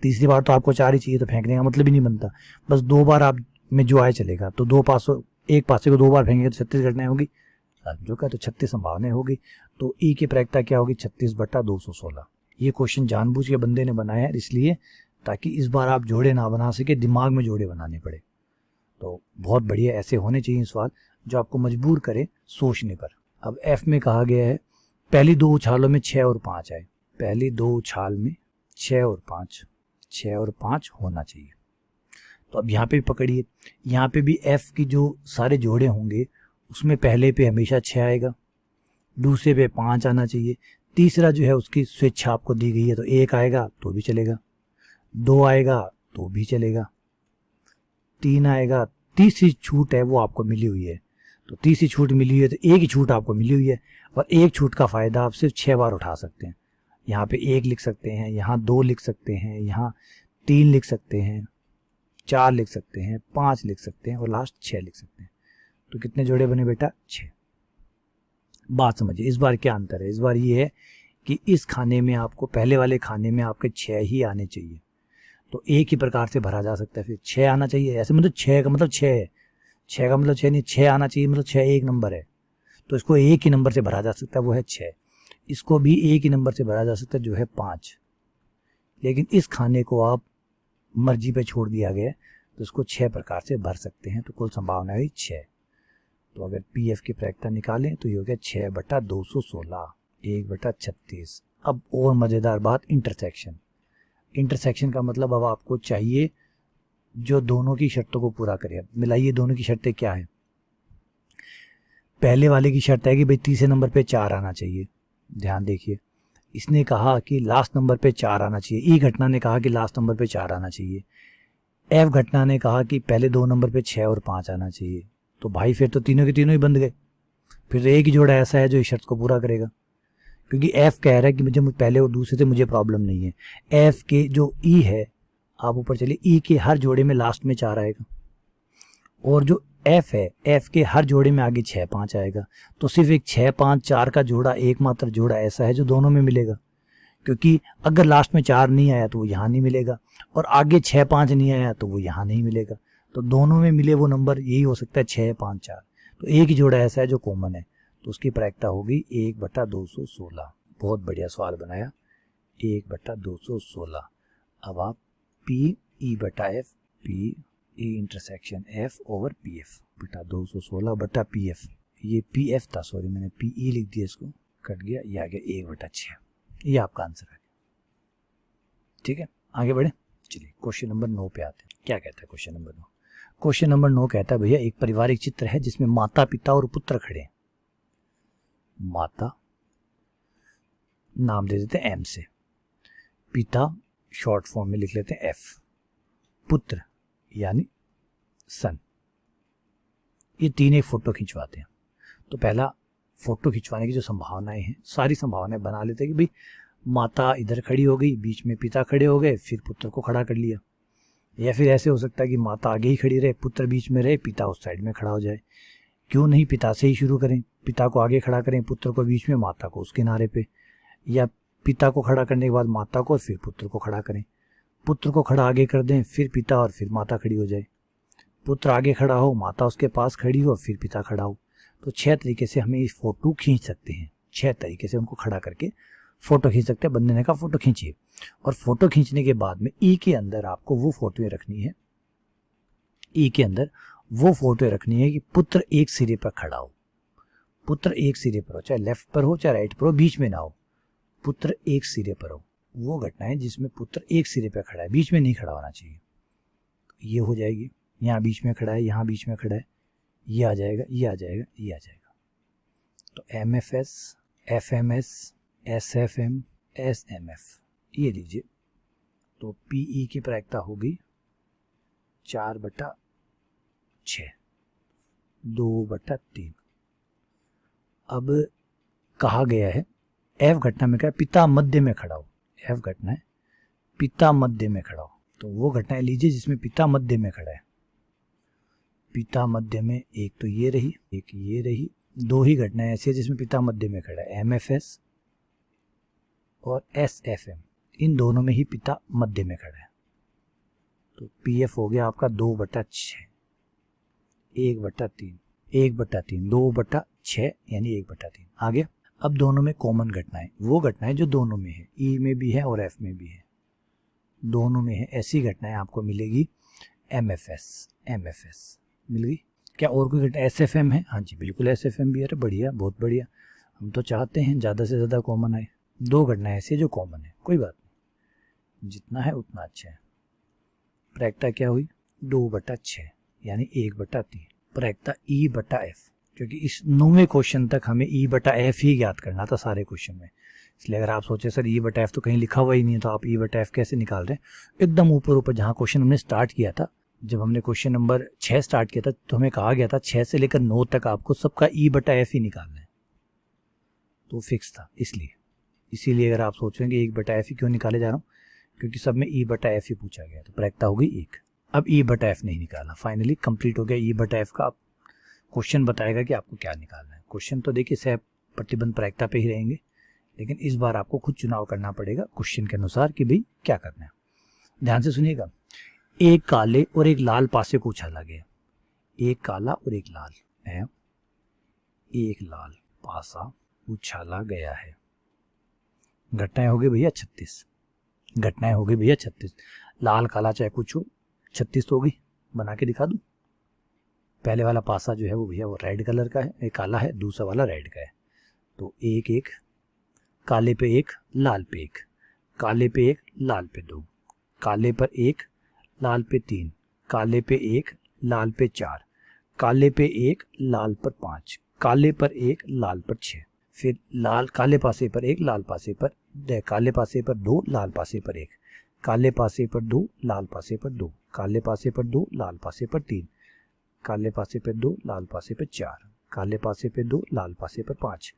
तीसरी बार तो आपको 4 ही चाहिए, तो फेंकने का मतलब ही नहीं बनता। बस 2 बार आप में जो आए चलेगा, तो एक पासे को 2 बार फेंकेंगे तो 36 घटनाएं होगी, जो का तो 36 संभावनाएं होगी। तो ई की प्रायिकता क्या होगी, 36/216। ये क्वेश्चन जानबूझ के बंदे ने बनाया है इसलिए, ताकि इस बार आप जोड़े ना बना सके, दिमाग में जोड़े बनाने पड़े। तो बहुत बढ़िया, ऐसे होने चाहिए सवाल जो आपको मजबूर करे सोचने पर। अब एफ में कहा गया है पहली 2 उछालों में 6 और 5 आए, पहली 2 उछाल में 6 और 5 होना चाहिए। तो अब यहाँ पे भी पकड़िए, यहाँ पे भी एफ की जो सारे जोड़े होंगे उसमें पहले पे हमेशा 6 आएगा, दूसरे पे 5 आना चाहिए, तीसरा जो है उसकी स्वेच्छा आपको दी गई है तो 1 आएगा तो भी चलेगा, 2 आएगा तो भी चलेगा, 3 आएगा, तीसरी छूट है वो आपको मिली हुई है। तो तीसरी छूट मिली हुई है तो एक ही छूट आपको मिली हुई है, और एक छूट का फ़ायदा आप सिर्फ 6 बार उठा सकते हैं। यहाँ पे 1 लिख सकते हैं, यहाँ 2 लिख सकते हैं, यहाँ 3 लिख सकते हैं, 4 लिख सकते हैं, 5 लिख सकते हैं और लास्ट 6 लिख सकते हैं। तो कितने जोड़े बने बेटा, 6। बात समझिए, इस बार क्या अंतर है, इस बार ये है कि इस खाने में आपको, पहले वाले खाने में आपके 6 ही आने चाहिए, तो एक ही प्रकार से भरा जा सकता है, फिर 6 आना चाहिए, ऐसे मतलब 6 का मतलब 6 है, 6 का मतलब 6 नहीं, 6 आना चाहिए मतलब 6 एक नंबर है, तो इसको एक ही नंबर से भरा जा सकता है, वो है 6। इसको भी एक ही नंबर से भरा जा सकता है, जो है 5। लेकिन इस खाने को आप मर्जी पे छोड़ दिया गया तो इसको 6 प्रकार से भर सकते हैं, तो कुल संभावना है 6। तो अगर पी एफ की प्रायिकता निकालें तो ये हो गया 6/216, 1/36। अब और मज़ेदार बात, इंटरसेक्शन। इंटरसेक्शन का मतलब अब आपको चाहिए जो दोनों की शर्तों को पूरा करे। अब मिलाइए दोनों की शर्तें क्या है। पहले वाले की शर्त है कि भाई तीसरे नंबर पे 4 आना चाहिए। ध्यान देखिए, इसने कहा कि लास्ट नंबर पे 4 आना चाहिए। ई घटना ने कहा कि लास्ट नंबर पे 4 आना चाहिए। एफ घटना ने कहा कि पहले 2 नंबर पे 6 और 5 आना चाहिए। तो भाई फिर तो तीनों के तीनों ही बंद गए। फिर एक ही जोड़ा ऐसा है जो इस शर्त को पूरा करेगा, क्योंकि एफ कह रहा है कि मुझे पहले और दूसरे से मुझे प्रॉब्लम नहीं है। एफ के जो ई है, आप ऊपर चलिए, ई के हर जोड़े में लास्ट में 4 आएगा, और जो एफ है, एफ के हर जोड़े में आगे 6 5 आएगा। तो सिर्फ एक 6 5 4 का जोड़ा, एकमात्र जोड़ा ऐसा है जो दोनों में मिलेगा, क्योंकि अगर लास्ट में 4 नहीं आया तो वो यहाँ नहीं मिलेगा, और आगे 6 5 नहीं आया तो वो यहाँ नहीं मिलेगा। तो दोनों में मिले वो नंबर यही हो सकता है 6 5 4। तो एक ही जोड़ा ऐसा है जो कॉमन है, तो उसकी प्रायिकता होगी 1/216। बहुत बढ़िया सवाल बनाया, 1/216। अब आप पी ई बटा F, P E intersection F over P F बटा 216 बटा पी एफ। ये पी एफ था, सॉरी मैंने पी ई लिख दिया, इसको कट गया, ये आ गया 1/6। ये आपका आंसर है। ठीक है, आगे बढ़े। चलिए क्वेश्चन नंबर 9 पे आते हैं। क्या कहता है क्वेश्चन नंबर 9? क्वेश्चन नंबर 9 कहता है भैया एक पारिवारिक चित्र है जिसमें माता पिता और पुत्र खड़े हैं। माता नाम दे देते हैं एम से, पिता शॉर्ट फॉर्म में लिख लेते हैं एफ, पुत्र यानी सन। ये तीन एक फोटो खिंचवाते हैं। तो पहला फोटो खिंचवाने की जो संभावनाएं हैं, सारी संभावनाएं बना लेते हैं कि भाई माता इधर खड़ी हो गई, बीच में पिता खड़े हो गए, फिर पुत्र को खड़ा कर लिया। या फिर ऐसे हो सकता है कि माता आगे ही खड़ी रहे, पुत्र बीच में रहे, पिता उस साइड में खड़ा हो जाए। क्यों नहीं पिता से ही शुरू करें, पिता को आगे खड़ा करें, पुत्र को बीच में, माता को उस किनारे पे, या पिता को खड़ा करने के बाद माता को और फिर पुत्र को खड़ा करें। पुत्र को खड़ा आगे कर दें, फिर पिता और फिर माता खड़ी हो जाए। पुत्र आगे खड़ा हो, माता उसके पास खड़ी हो, फिर पिता खड़ा हो। तो 6 तरीके से हमें इस फोटो खींच सकते हैं। 6 तरीके से उनको खड़ा करके फोटो खींच सकते हैं। बंदे ने कहा फोटो खींचिए, और फोटो खींचने के बाद में ई के अंदर आपको वो फोटो रखनी है, ई के अंदर वो फोटो रखनी है कि पुत्र एक सिरे पर खड़ा हो। पुत्र एक सिरे पर हो, चाहे लेफ्ट पर हो चाहे राइट पर हो, बीच में ना हो, पुत्र एक सिरे पर हो। वो घटना है जिसमें पुत्र एक सिरे पर खड़ा है, बीच में नहीं खड़ा होना चाहिए। ये हो जाएगी, यहाँ बीच में खड़ा है, यहाँ बीच में खड़ा है, ये आ जाएगा, ये आ जाएगा, ये आ जाएगा। तो M F S, F M S, S F M, S M F, ये लीजिए। तो पी ई की प्रायिकता होगी 4/6, 2/3। अब कहा गया है एफ घटना में क्या है, पिता मध्य में खड़ा हो। एफ घटना है पिता मध्य में खड़ा हो, तो वो घटनाएं लीजिए जिसमें पिता मध्य में खड़ा है। पिता मध्य में एक तो ये रही, एक ये रही, 2 ही घटनाएं ऐसी है जिसमें पिता मध्य में खड़ा है, एम एफ एस और एस एफ एम। इन दोनों में ही पिता मध्य में खड़ा है। तो पी एफ हो गया आपका 2/6, 1/3, 1/3, 2/6 यानी 1/3। आ गया। अब दोनों में कॉमन घटनाएं, वो घटनाएं जो दोनों में है, ई में भी है और एफ में भी है, दोनों में है, ऐसी घटनाएं आपको मिलेगी M F S, M F S मिल गई। क्या और कोई घटना एस एफ एम है? हाँ जी बिल्कुल एस एफ एम भी है। अरे बढ़िया, बहुत बढ़िया। हम तो चाहते हैं ज़्यादा से ज़्यादा कॉमन आए। 2 घटनाएं ऐसी जो कॉमन है, कोई बात नहीं, जितना है उतना अच्छा है। प्रायिकता क्या हुई 2/6 यानी 1/3। प्रायिकता ई बटा एफ, क्योंकि इस 9वें क्वेश्चन तक हमें ई बटा एफ ही ज्ञात करना था सारे क्वेश्चन में। इसलिए अगर आप सोचे सर ई बटा एफ तो कहीं लिखा हुआ ही नहीं है, तो आप ई बटा एफ कैसे निकाल रहे हैं, एकदम ऊपर ऊपर जहाँ क्वेश्चन हमने स्टार्ट किया था, जब हमने क्वेश्चन नंबर 6 स्टार्ट किया था तो हमें कहा गया था 6 से लेकर 9 तक आपको सबका ई बटा एफ ही निकालना है, तो फिक्स था। इसीलिए अगर आप सोच रहे हैं कि 1/f ही क्यों निकाले जा रहा हूँ, क्योंकि सब में ई बटा एफ ही पूछा गया, तो प्रायिकता हो गई 1। अब ई बटा एफ नहीं निकाला, फाइनली कंप्लीट हो गया ई बटा एफ का। क्वेश्चन बताएगा कि आपको क्या निकालना है। क्वेश्चन तो देखिए सह प्रतिबंध प्रायिकता पे ही रहेंगे, लेकिन इस बार आपको खुद चुनाव करना पड़ेगा क्वेश्चन के अनुसार कि भाई क्या करना है। ध्यान से सुनिएगा। एक काले और एक लाल पासे को उछाला गया, एक काला और एक लाल है। एक लाल पासा उछाला गया है। घटनाएं हो गई भैया 36, घटनाएं हो गई भैया 36। लाल काला चाहे कुछ हो, 36 तो होगी। बना के दिखा दूं। पहले वाला पासा जो है वो भैया वो रेड कलर का है, एक काला है, दूसरा वाला रेड का है। तो एक एक, काले पे एक, लाल पे एक, काले पे एक, लाल पे दो, काले पर एक, लाल पे 3, काले पे एक, लाल पे 4, काले पे एक, लाल पर 5, काले पर एक, लाल पर 6, फिर लाल काले पासे पर एक, लाल पासे पर, काले पासे पर 2, लाल पासे पर 1, काले पासे पर 2, लाल पासे पर 2, काले पासे पर 2, लाल पासे पर 3, काले पासे पर 2, लाल पासे पर 4, काले पासे पर 2, लाल पासे पर 5,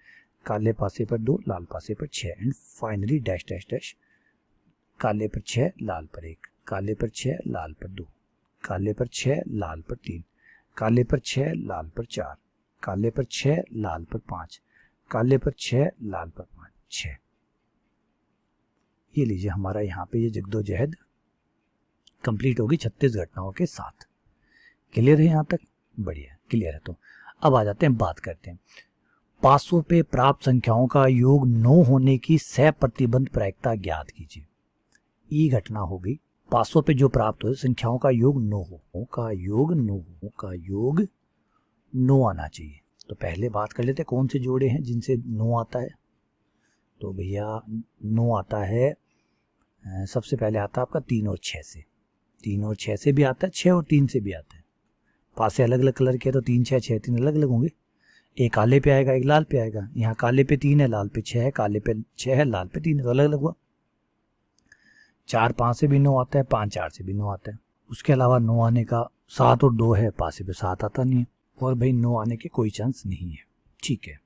काले पासे पर 2, लाल पासे पर 6, and finally dash dash dash, काले पर 6, लाल पर 1, काले पर 6, लाल पर 2, काले पर 6, लाल पर 3, काले पर 6, लाल पर 4, काले पर 6, लाल पर 5, काले पर 6, लाल पर 5, 6। ये लीजिए हमारा यहाँ पे ये जद्दोजहद कंप्लीट होगी 36 घटनाओं के साथ। क्लियर है यहाँ तक? बढ़िया, क्लियर है। तो अब आ जाते हैं, बात करते हैं पासों पे प्राप्त संख्याओं का योग 9 होने की सह प्रतिबंध प्रायिकता ज्ञात कीजिए। ई घटना होगी, पासों पे जो प्राप्त हो संख्याओं का योग 9 हो, का योग 9 हो, का योग 9 आना चाहिए। तो पहले बात कर लेते हैं कौन से जोड़े हैं जिनसे 9 आता है। तो भैया 9 आता है, सबसे पहले आता है आपका 3 और 6 से। 3 और 6 से भी आता है, 6 और 3 से भी आता है। पासे अलग अलग कलर के तो 3 6 6 3 अलग अलग होंगे। एक काले पे आएगा, एक लाल पे आएगा। यहाँ काले पे 3 है, लाल पे 6 है, काले पे 6 है, लाल पे 3 है, तो अलग अलग हुआ। 4 5 से भी 9 आता है, 5 4 से भी 9 आता है। उसके अलावा 9 आने का 7 और 2 है, पासे पे 7 आता नहीं है। और भाई 9 आने के कोई चांस नहीं है। ठीक है,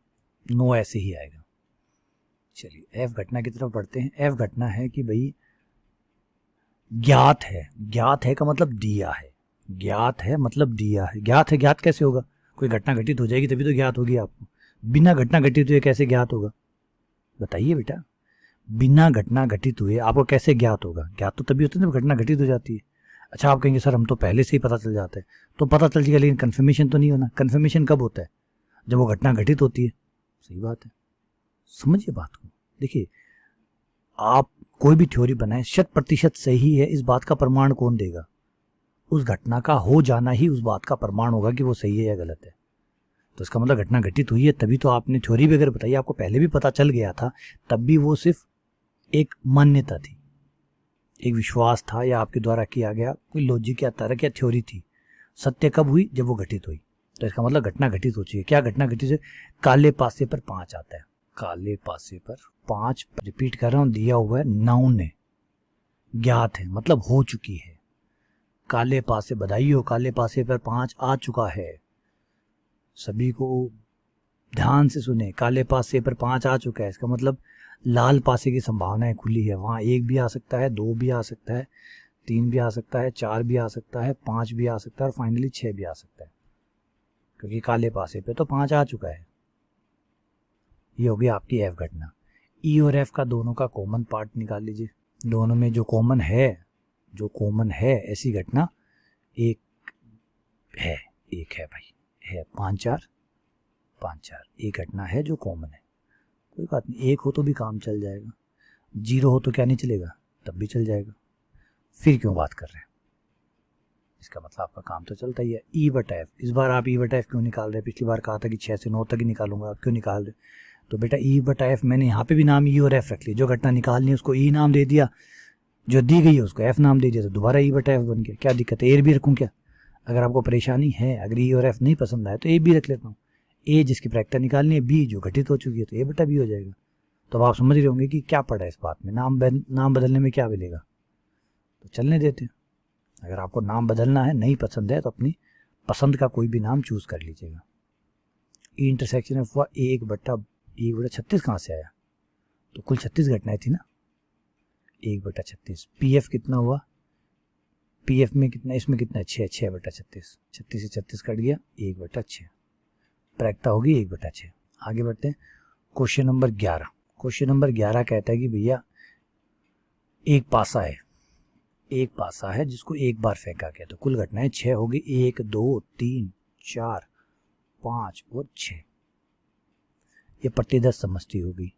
9 ऐसे ही आएगा। चलिए एफ घटना की तरफ बढ़ते हैं। एफ घटना है कि भाई ज्ञात है। ज्ञात है का मतलब दिया है। ज्ञात है मतलब दिया है। ज्ञात है, ज्ञात कैसे होगा? कोई घटना घटित हो जाएगी तभी तो ज्ञात होगी आपको। बिना घटना घटित हुए कैसे ज्ञात होगा? बताइए बेटा, बिना घटना घटित हुए आपको कैसे ज्ञात होगा? ज्ञात तो तभी होता है जब घटना घटित हो जाती है। अच्छा, आप कहेंगे सर हम तो पहले से ही पता चल जाता है। तो पता चल जाएगा, लेकिन कन्फर्मेशन तो नहीं होना। कन्फर्मेशन कब होता है? जब वो घटना घटित होती है। सही बात है, समझिए बात को। देखिए, आप कोई भी थ्योरी बनाए 100% सही है, इस बात का प्रमाण कौन देगा? उस घटना का हो जाना ही उस बात का प्रमाण होगा कि वो सही है या गलत है। तो इसका मतलब घटना घटित हुई है तभी तो आपने थ्योरी भी अगर बताई, आपको पहले भी पता चल गया था, तब भी वो सिर्फ एक मान्यता थी, एक विश्वास था, या आपके द्वारा किया गया कोई लॉजिक या तर्क या थ्योरी थी। सत्य कब हुई? जब वो घटित हुई। तो इसका मतलब घटना घटित हो चुकी है। क्या घटना घटित है? काले पासे पर 5 आता है। काले पासे पर 5, रिपीट कर रहा हूं, दिया हुआ है, नाउन है, ज्ञात है मतलब हो चुकी है। काले पासे, बधाई हो, काले पासे पर 5 आ चुका है। सभी को ध्यान से सुने, काले पासे पर 5 आ चुका है। इसका मतलब लाल पासे की संभावनाएं खुली है। वहां 1 भी आ सकता है, 2 भी आ सकता है, 3 भी आ सकता है, 4 भी आ सकता है, 5 भी आ सकता है, और फाइनली 6 भी आ सकता है, क्योंकि काले पासे पे तो 5 आ चुका है। ये होगी आपकी एफ घटना। ई और एफ का दोनों का कॉमन पार्ट निकाल लीजिए। दोनों में जो कॉमन है ऐसी घटना एक है भाई, है 5 4 5 4। एक घटना है जो कॉमन है। कोई बात नहीं, एक हो तो भी काम चल जाएगा, 0 हो तो क्या नहीं चलेगा? तब भी चल जाएगा। फिर क्यों बात कर रहे हैं? इसका मतलब आपका काम तो चलता ही है। ई बटा एफ, इस बार आप ई बटा एफ क्यों निकाल रहे हैं? पिछली बार कहा था कि 6 से 9 तक ही निकालूंगा, आप क्यों निकाल रहे? तो बेटा ई बटा एफ, मैंने यहाँ पे भी नाम ई और एफ रख लिया। जो घटना निकालनी है उसको ई नाम दे दिया, जो दी गई है उसको एफ नाम दे दिया, तो दोबारा ई बटा एफ बन गया। क्या दिक्कत है? ए भी रखूँ क्या? अगर आपको परेशानी है, अगर ई और एफ नहीं पसंद आए तो ए भी रख लेता हूँ। ए जिसकी प्रायिकता निकालनी है, बी जो घटित हो चुकी है, तो ए बटा बी हो जाएगा। तो अब आप समझ रहे होंगे कि क्या पड़ा है इस बात में। नाम बदलने में क्या मिलेगा? तो चलने देते हैं। अगर आपको नाम बदलना है, नहीं पसंद है, तो अपनी पसंद का कोई भी नाम चूज कर लीजिएगा। ई इंटरसेक्शन एफ हुआ 1 बटा 36 कहाँ से आया? तो कुल 36 घटनाएं थी ना, 1 बटा 36। पी एफ कितना हुआ? पी एफ में कितना, इसमें कितना है? 6 बटा 36। 36 से 36 कट गया, 1 बटा 6। प्रायिकता होगी 1 बटा 6। आगे बढ़ते हैं। Question number 11। क्वेश्चन नंबर 11 कहता है कि भैया एक पासा है जिसको एक बार फेंका गया, तो कुल घटनाएं 6 होगी। 1 2 3 4 5 और 6। ये पट्टी 10 समष्टि हो गई।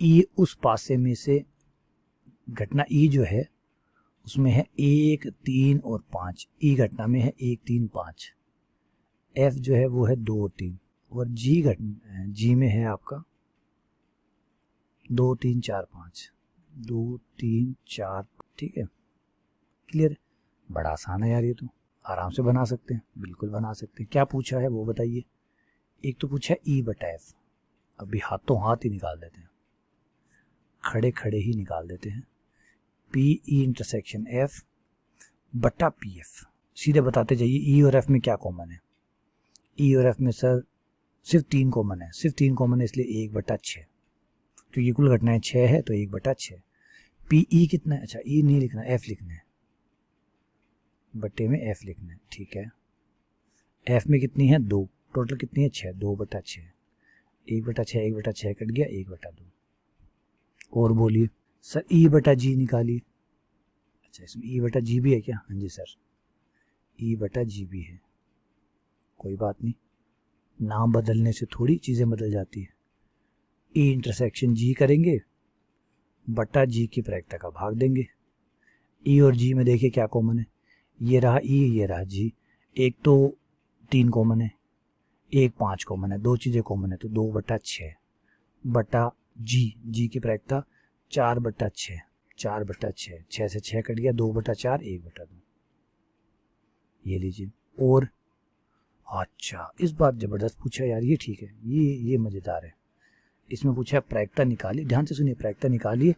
ई उस पासे में से घटना ई जो है उसमें है 1, 3 और 5। ई घटना में है 1, 3, 5। एफ जो है वो है 2, 3 और जी में है आपका 2, 3, 4, 5। 2, 3, 4। ठीक है, क्लियर। बड़ा आसान है यार, ये तो आराम से बना सकते हैं, बिल्कुल बना सकते हैं। क्या पूछा है वो बताइए। एक तो पूछा है ई बटा एफ। अभी हाथों हाथ ही निकाल देते हैं, खड़े खड़े ही निकाल देते हैं। पी ई इंटरसेक्शन एफ बटा पी एफ। सीधे बताते जाइए ई और एफ में क्या कॉमन है। ई और एफ में सर सिर्फ 3 कॉमन है। सिर्फ 3 कॉमन है इसलिए 1/6, क्योंकि कुल घटनाएं 6 है तो 1/6। पी ई कितना है, अच्छा ई नहीं लिखना, एफ लिखना है, बट्टे में एफ लिखना है। ठीक है, एफ में कितनी है 2, टोटल कितनी है 6, 2/6। 1/6 1/6 कट गया 1/2। और बोलिए सर ई बटा जी निकालिए। अच्छा इसमें ई बटा जी भी है क्या? हाँ जी सर, ई बटा जी भी है। कोई बात नहीं, नाम बदलने से थोड़ी चीज़ें बदल जाती है। ई इंटरसेक्शन जी करेंगे, बटा जी की प्रायिकता का भाग देंगे। ई और जी में देखिए क्या कॉमन है, ये रहा ई, ये रहा जी। एक तो 3 कॉमन है, एक 5 कॉमन है, 2 चीज़ें कॉमन है, तो 2/6 बटा जी की प्रायिकता 4/6। 4/6, 6 से 6 कट गया, 2/4 1/2। ये लीजिए। और अच्छा इस बार ज़बरदस्त पूछा यार, ये ठीक है, ये मज़ेदार है। इसमें पूछा है प्रायिकता निकालिए, ध्यान से सुनिए, प्रायिकता निकालिए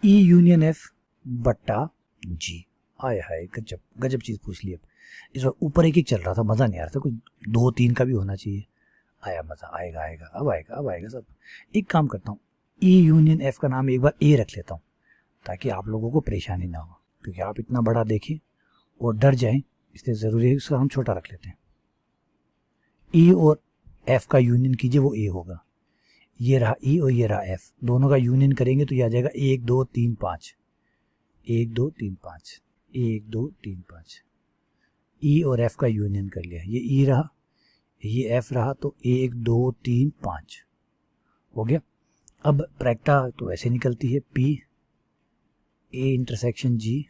ई यूनियन एफ बटा जी। आए हाय गजब गजब चीज़ पूछ ली। अब इस बार ऊपर एक चल रहा था, मज़ा नहीं आ रहा था, कुछ 2, 3 का भी होना चाहिए। आया मज़ा, आएगा अब आएगा सब। एक काम करता हूँ, ई यूनियन एफ का नाम एक बार ए रख लेता हूँ ताकि आप लोगों को परेशानी ना हो, क्योंकि आप इतना बड़ा देखें और डर जाएं, इसलिए ज़रूरी है इसका हम छोटा रख लेते हैं। ई और एफ का यूनियन कीजिए, वो ए होगा। ये रहा ई और ये रहा एफ, दोनों का यूनियन करेंगे तो ये आ जाएगा 1, 2, 3, 5। 1, 2, 3, 5, 1, 2, 3, 5। ई और एफ का यूनियन कर लिया, ये ई रहा, ये एफ रहा, तो 1, 2, 3, 5 हो गया। अब प्रायिकता तो ऐसे निकलती है, पी ए इंटरसेक्शन जी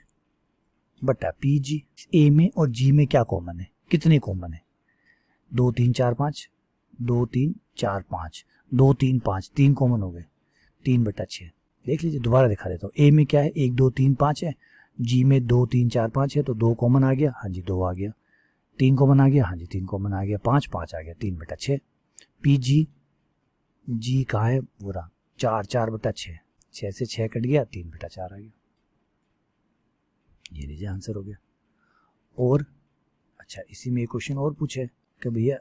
बटा पी जी। ए में और जी में क्या कॉमन है, कितने कॉमन है? 2, 3, 4, 5, 2, 3, 4, 5, 2, 3, 5, 3 कॉमन हो गए, 3/6। देख लीजिए, दोबारा दिखा देता हूँ। ए में क्या है, 1, 2, 3, 5 है। जी में 2, 3, 4, 5 है, तो 2 कॉमन आ गया, हाँ जी 2 आ गया। 3 कॉमन आ गया, हाँ जी 3 कॉमन आ गया। 5 5 आ गया, 3/6। पी जी कहाँ है, पूरा 4, 4/6। 6 से 6 कट गया, 3/4 आ गया। ये लीजिए आंसर हो गया। और अच्छा इसी में एक क्वेश्चन और पूछे कि भैया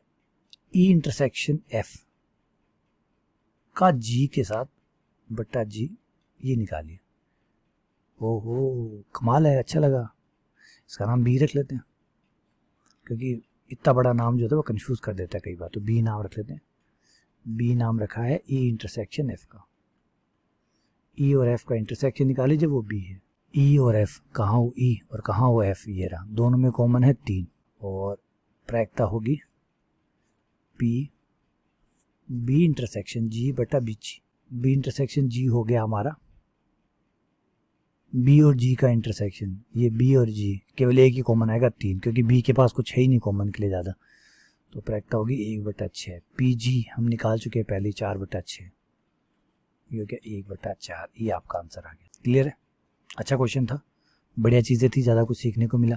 ई इंटरसेक्शन एफ का जी के साथ बटा जी ये निकालिए। ओहो कमाल है, अच्छा लगा। इसका नाम बी रख लेते हैं, क्योंकि इतना बड़ा नाम जो है वो कंफ्यूज कर देता है कई बार, तो बी नाम रख लेते हैं। बी नाम रखा है ई इंटरसेक्शन एफ का। ई और एफ का इंटरसेक्शन निकाल लीजिए, वो बी है। ई और एफ, कहाँ हो ई और कहाँ हो एफ, ये रहा, दोनों में कॉमन है 3। और प्रायिकता होगी पी बी इंटरसेक्शन जी बटा बी जी। बी इंटरसेक्शन जी हो गया हमारा, बी और जी का इंटरसेक्शन, ये बी और जी केवल एक ही कॉमन आएगा 3, क्योंकि बी के पास कुछ है ही नहीं कॉमन के लिए ज़्यादा, तो प्रायिकता होगी 1/6। पी जी हम निकाल चुके हैं पहले, 4/6, ये हो गया 1/4। ये आपका आंसर आ गया। क्लियर है, अच्छा क्वेश्चन था, बढ़िया चीज़ें थी, ज़्यादा कुछ सीखने को मिला।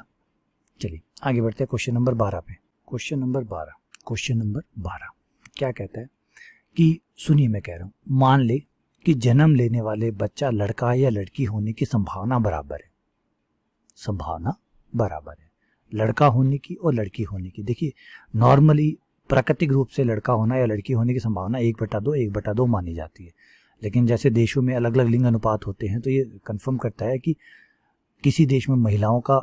चलिए आगे बढ़ते हैं क्वेश्चन नंबर 12 पे। क्वेश्चन नंबर 12 क्या कहता है कि सुनिए मैं कह रहा हूँ, मान ले कि जन्म लेने वाले बच्चा लड़का या लड़की होने की संभावना बराबर है। संभावना बराबर है लड़का होने की और लड़की होने की। देखिए नॉर्मली प्राकृतिक रूप से लड़का होना या लड़की होने की संभावना 1/2 मानी जाती है, लेकिन जैसे देशों में अलग अलग लिंग अनुपात होते हैं, तो ये कंफर्म करता है कि किसी देश में महिलाओं का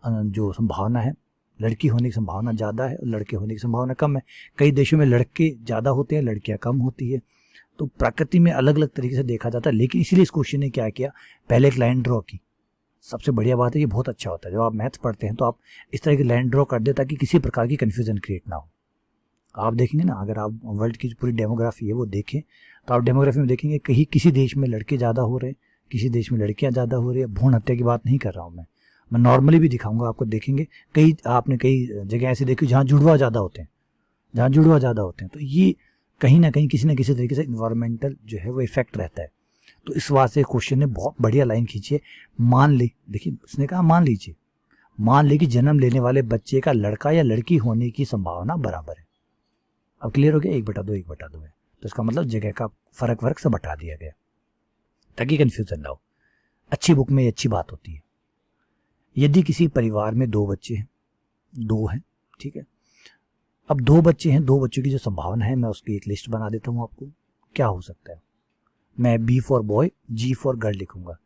जो संभावना है लड़की होने की संभावना ज़्यादा है और लड़के होने की संभावना कम है। कई देशों में लड़के ज़्यादा होते हैं, लड़कियाँ कम होती है। तो प्रकृति में अलग अलग तरीके से देखा जाता है, लेकिन इसीलिए इस क्वेश्चन ने क्या किया, पहले एक लाइन ड्रॉ की। सबसे बढ़िया बात है, ये बहुत अच्छा होता है जब आप मैथ्स पढ़ते हैं तो आप इस तरह की लाइन ड्रॉ कर दे ताकि किसी प्रकार की कन्फ्यूजन क्रिएट ना हो। आप देखेंगे ना, अगर आप वर्ल्ड की जो पूरी डेमोग्राफी है वो देखें तो आप डेमोग्राफी में देखेंगे कहीं किसी देश में लड़के ज़्यादा हो रहे हैं, किसी देश में लड़कियां ज़्यादा हो रही है। भ्रूण हत्या की बात नहीं कर रहा हूँ मैं नॉर्मली भी दिखाऊंगा आपको, देखेंगे आपने कई जगह ऐसी देखी जहाँ जुड़वा ज़्यादा होते हैं, तो ये कहीं ना कहीं किसी न किसी तरीके से इन्वायरमेंटल जो है वो इफेक्ट रहता है। तो इस बात से क्वेश्चन ने बहुत बढ़िया लाइन खींची है। मान ले, देखिए उसने कहा मान लीजिए कि जन्म लेने वाले बच्चे का लड़का या लड़की होने की संभावना बराबर है। अब क्लियर हो गया, 1/2 है, तो इसका मतलब जगह का फर्क सब हटा दिया गया ताकि कंफ्यूजन ना हो। अच्छी बुक में ये अच्छी बात होती है। यदि किसी परिवार में 2 बच्चे हैं, 2 हैं, ठीक है, अब 2 बच्चे हैं, 2 बच्चों की जो संभावना है मैं उसकी एक लिस्ट बना देता हूँ आपको। क्या हो सकता है, मैं B for boy, G for girl लिखूंगा।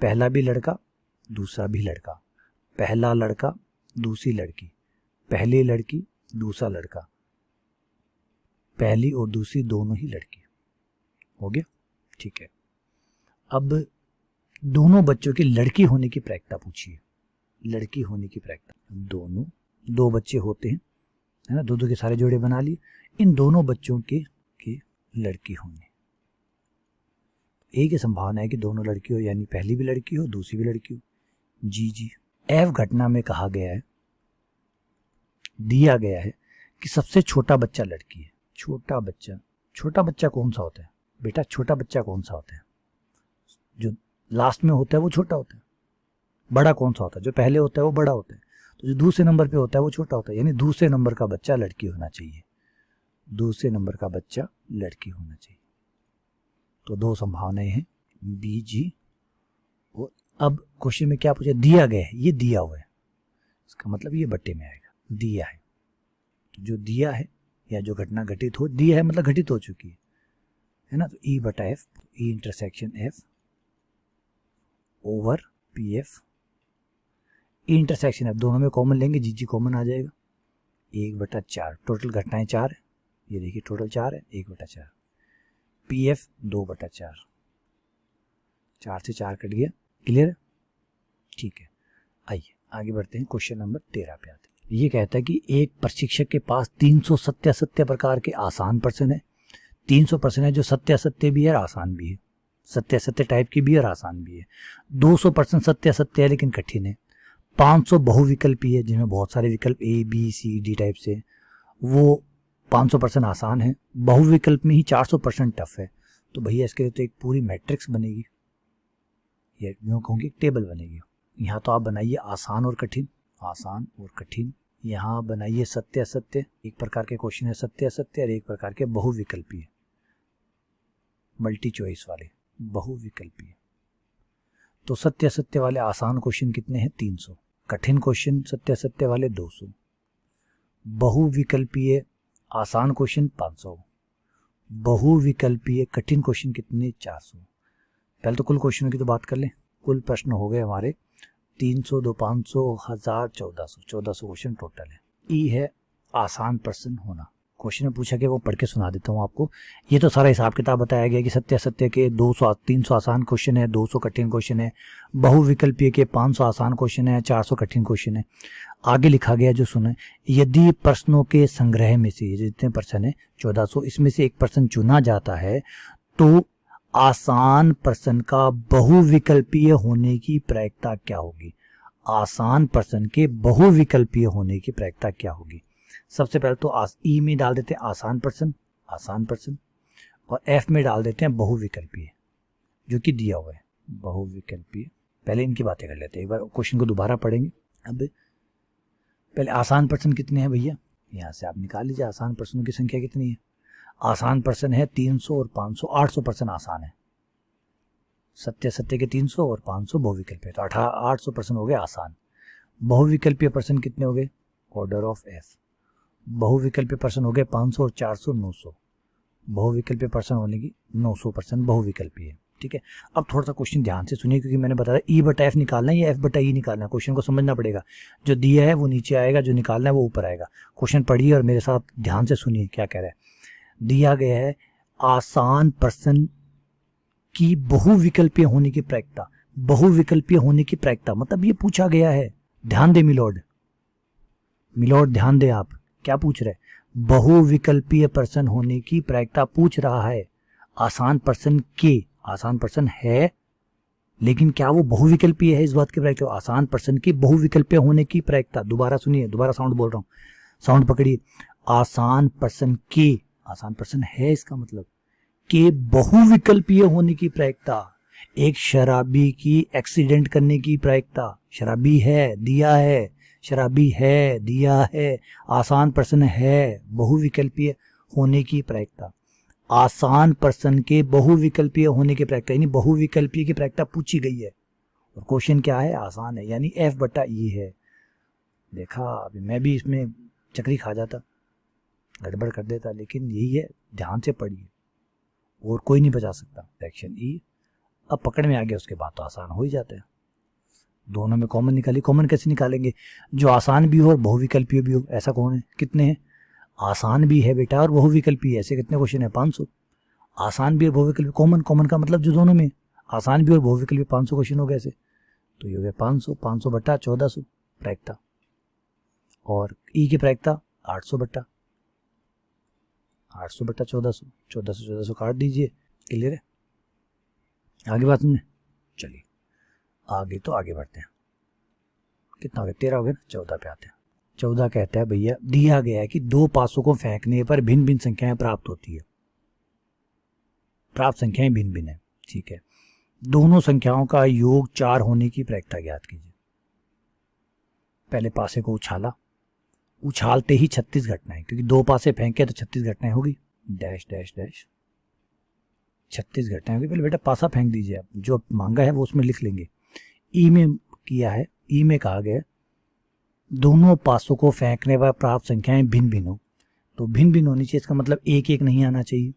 पहला भी लड़का, दूसरा भी लड़का, पहला लड़का, दूसरी लड़की, पहली लड़की, दूसरा लड़का, पहली और दूसरी दोनों ही लड़की। हो गया, ठीक है। अब दोनों बच्चों की लड़की होने की प्रायिकता पूछिए, लड़की होने की प्रायिकता। दोनों 2 बच्चे होते हैं, है ना, 2 के सारे जोड़े बना लिए। इन दोनों बच्चों के लड़की होने, एक ही संभावना है कि दोनों लड़की हो, यानी पहली भी लड़की हो दूसरी भी लड़की हो। जी एफ घटना में कहा गया है, दिया गया है कि सबसे छोटा बच्चा लड़की है। छोटा बच्चा कौन सा होता है बेटा? छोटा बच्चा कौन सा होता है? जो लास्ट में होता है वो छोटा होता है। बड़ा कौन सा होता है? जो पहले होता है वो बड़ा होता है। तो जो दूसरे नंबर पे होता है वो छोटा होता है, यानी दूसरे नंबर का बच्चा लड़की होना चाहिए, दूसरे नंबर का बच्चा लड़की होना चाहिए। तो 2 संभावनाएं हैं, बी जी। और अब क्वेश्चन में क्या पूछा? दिया गया है, ये दिया हुआ है, इसका मतलब ये बट्टे में आएगा, दिया है। तो जो दिया है या जो घटना घटित हो, दिया है मतलब घटित हो चुकी है ना, तो E/F, E intersection F over PF, E intersection F दोनों में कॉमन लेंगे, जी कॉमन आ जाएगा, 1/4। टोटल घटनाएं 4 है, ये देखिए टोटल 4 है, 1/4। PF 2/4, 4 से 4 कट गया। क्लियर है? ठीक है, आइए आगे बढ़ते हैं। क्वेश्चन नंबर 13 पे आते हैं। ये कहता है कि एक प्रशिक्षक के पास 300 सत्यासत्य प्रकार के आसान प्रश्न है। 300 प्रश्न है जो सत्यासत्य भी है और आसान भी है, सत्यासत्य टाइप की भी और आसान भी है। 200 प्रश्न सत्यासत्य है लेकिन कठिन है। 500 बहुविकल्पी है जिनमें बहुत सारे विकल्प ABCD टाइप से, वो 500% आसान है। बहुविकल्प में ही 400% टफ है। तो भैया इसके लिए तो एक पूरी मैट्रिक्स बनेगी, या यूँ कहूँगी एक टेबल बनेगी। यहाँ तो आप बनाइए आसान और कठिन, आसान और कठिन। यहाँ बनाइए सत्य असत्य, एक प्रकार के क्वेश्चन है सत्य असत्य, और एक प्रकार के बहुविकल्पी है, मल्टी चॉइस वाले बहुविकल्पी है। तो सत्य असत्य वाले आसान क्वेश्चन कितने हैं? 300। कठिन क्वेश्चन सत्य असत्य वाले 200। बहुविकल्पीय आसान क्वेश्चन 500। बहुविकल्पीय कठिन क्वेश्चन कितने? 400। पहले तो कुल क्वेश्चनों की तो बात कर लें। कुल प्रश्न हो गए हमारे 300, 2, 500, 1000, 1400 क्वेश्चन टोटल है। ई है आसान प्रश्न होना। क्वेश्चन में पूछा कि वो पढ़ के सुना देता हूँ आपको। ये तो सारा हिसाब किताब बताया गया कि सत्य असत्य के 300 आसान क्वेश्चन है, 200 कठिन क्वेश्चन है, बहुविकल्पीय के 500 आसान क्वेश्चन है, 400 कठिन क्वेश्चन है। आगे लिखा गया जो सुने, यदि प्रश्नों के संग्रह में से जितने प्रश्न है 1400, इसमें से एक प्रश्न चुना जाता है तो आसान प्रश्न का बहुविकल्पीय होने की प्रायिकता क्या होगी? आसान प्रश्न के बहुविकल्पीय होने की प्रायिकता क्या होगी? सबसे पहले तो ई में डाल देते हैं आसान प्रश्न, और एफ में डाल देते हैं बहुविकल्पीय, जो कि दिया हुआ है बहुविकल्पीय। पहले इनकी बातें कर लेते हैं, एक बार क्वेश्चन को दोबारा पढ़ेंगे। अब पहले आसान प्रश्न कितने हैं भैया? यहाँ से आप निकाल लीजिए आसान प्रश्नों की संख्या कितनी है। आसान प्रश्न है 300 और 500, 800 प्रश्न आसान है। सत्य सत्य के 300 और 500 बहुविकल्पीय, तो 800 प्रश्न हो गए आसान। बहुविकल्पीय प्रश्न कितने हो गए? Order of F. बहुविकल्पीय प्रश्न हो गए 500 और 400 900। बहुविकल्पीय प्रश्न होने की 900% बहुविकल्पीय है। ठीक है, अब थोड़ा सा क्वेश्चन ध्यान से सुनिए, क्योंकि मैंने बताया E/F निकालना है या F/E निकालना है। क्वेश्चन को समझना पड़ेगा, जो दिया है वो नीचे आएगा, जो निकालना है वो ऊपर आएगा। क्वेश्चन पढ़िए और मेरे साथ ध्यान से सुनिए क्या कह रहा है। दिया गया है आसान प्रश्न की बहुविकल्पीय होने की प्रायिकता। बहुविकल्पीय होने की प्रायिकता मतलब ये पूछा गया है, ध्यान दे मिलोड ध्यान दे। आप क्या पूछ रहे? बहुविकल्पीय प्रश्न होने की प्रायिकता पूछ रहा है। आसान प्रश्न है, लेकिन क्या वो बहुविकल्पीय है, इस बात की प्रायिकता। आसान प्रश्न की बहुविकल्पीय होने की प्रायिकता, दोबारा सुनिए, दोबारा साउंड बोल रहा हूँ, साउंड पकड़िए। आसान प्रश्न है, इसका मतलब के बहुविकल्पीय होने की प्रायिकता। एक शराबी की एक्सीडेंट करने की प्रायिकता, शराबी है, दिया है, आसान प्रश्न है, बहुविकल्पीय होने की प्रायिकता। आसान प्रश्न के बहुविकल्पीय होने की प्रायिकता, यानी बहुविकल्पीय की प्रायिकता पूछी गई है और क्वेश्चन क्या है, आसान है, यानी F/E है। देखा, अभी मैं भी इसमें चक्री खा जाता, गड़बड़ कर देता, लेकिन यही है, ध्यान से पढ़िए और कोई नहीं बचा सकता। सेक्शन E अब पकड़ में आ गया, उसके बाद तो आसान हो ही जाता है। दोनों में कॉमन निकालिए। कॉमन कैसे निकालेंगे, जो आसान भी हो और बहुविकल्पीय भी हो। ऐसा कौन है, कितने हैं, आसान भी है बेटा और बहुविकल्पी है। ऐसे कितने क्वेश्चन है, 500। आसान भी और बहुविकल्पी, कॉमन का मतलब जो दोनों में आसान भी और बहुविकल्पी, 500 क्वेश्चन हो गए ऐसे। तो ये हो गया 500 बटा 1400 प्रायिकता, और ई की प्रायिकता 800 बटा 1400 काट दीजिए। क्लियर है, आगे बात में। चलिए आगे तो आगे बढ़ते हैं। कितना हो गया, 13 हो गया ना, 14 पे आते हैं। 14 कहता है भैया, दिया गया है कि दो पासों को फेंकने पर भिन्न भिन्न संख्याएं प्राप्त होती है। प्राप्त संख्याएं भिन्न भिन्न है, ठीक है। दोनों संख्याओं का योग 4 होने की प्रायिकता ज्ञात कीजिए। पहले पासे को उछाला, उछालते ही 36 घटनाएं, क्योंकि दो पासे फेंके तो 36 घटनाएं होगी। डैश डैश डैश 36 घटनाएं होगी। पहले बेटा पासा फेंक दीजिए, आप जो मांगा है वो उसमें लिख लेंगे। ई में किया है, ई में कहा गया दोनों पासों को फेंकने पर प्राप्त संख्याएं भिन्न भिन्न हो, तो भिन्न भिन्न होनी चाहिए। इसका मतलब 1-1 नहीं आना चाहिए,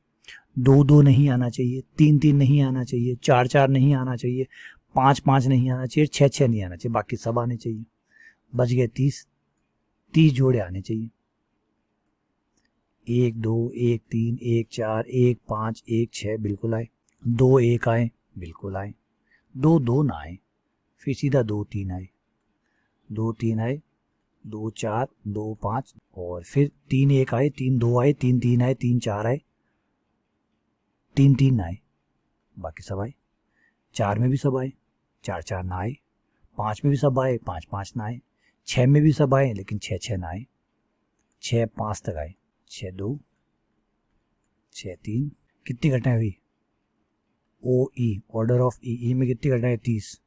2-2 नहीं आना चाहिए, 3-3 नहीं आना चाहिए, 4-4 नहीं आना चाहिए, 5-5 नहीं आना चाहिए, 6-6 नहीं आना चाहिए, बाकी सब आने चाहिए। बच गए 30 जोड़े आने चाहिए। 1 2 1 3 1 4 1 5 1 6 बिल्कुल आए। 2 1 आए, बिल्कुल आए। 2 2 ना आए, फिर सीधा 2 3 आए, 2 3 आए, 2 4 2 5, और फिर 3 1 आए, 3 2 आए, 3 3 आए, 3 4 आए, 3 3 आए, बाकी सब आए। 4 में भी सब आए, 4 4 ना आए। 5 में भी सब आए, 5 5 ना आए। 6 में भी सब आए, लेकिन 6 6 ना आए। 6 5 तक आए, 6 2 6 3। कितनी घटनाएं हुई, ओ ई, ऑर्डर ऑफ ई में कितनी घटनाएं, 30।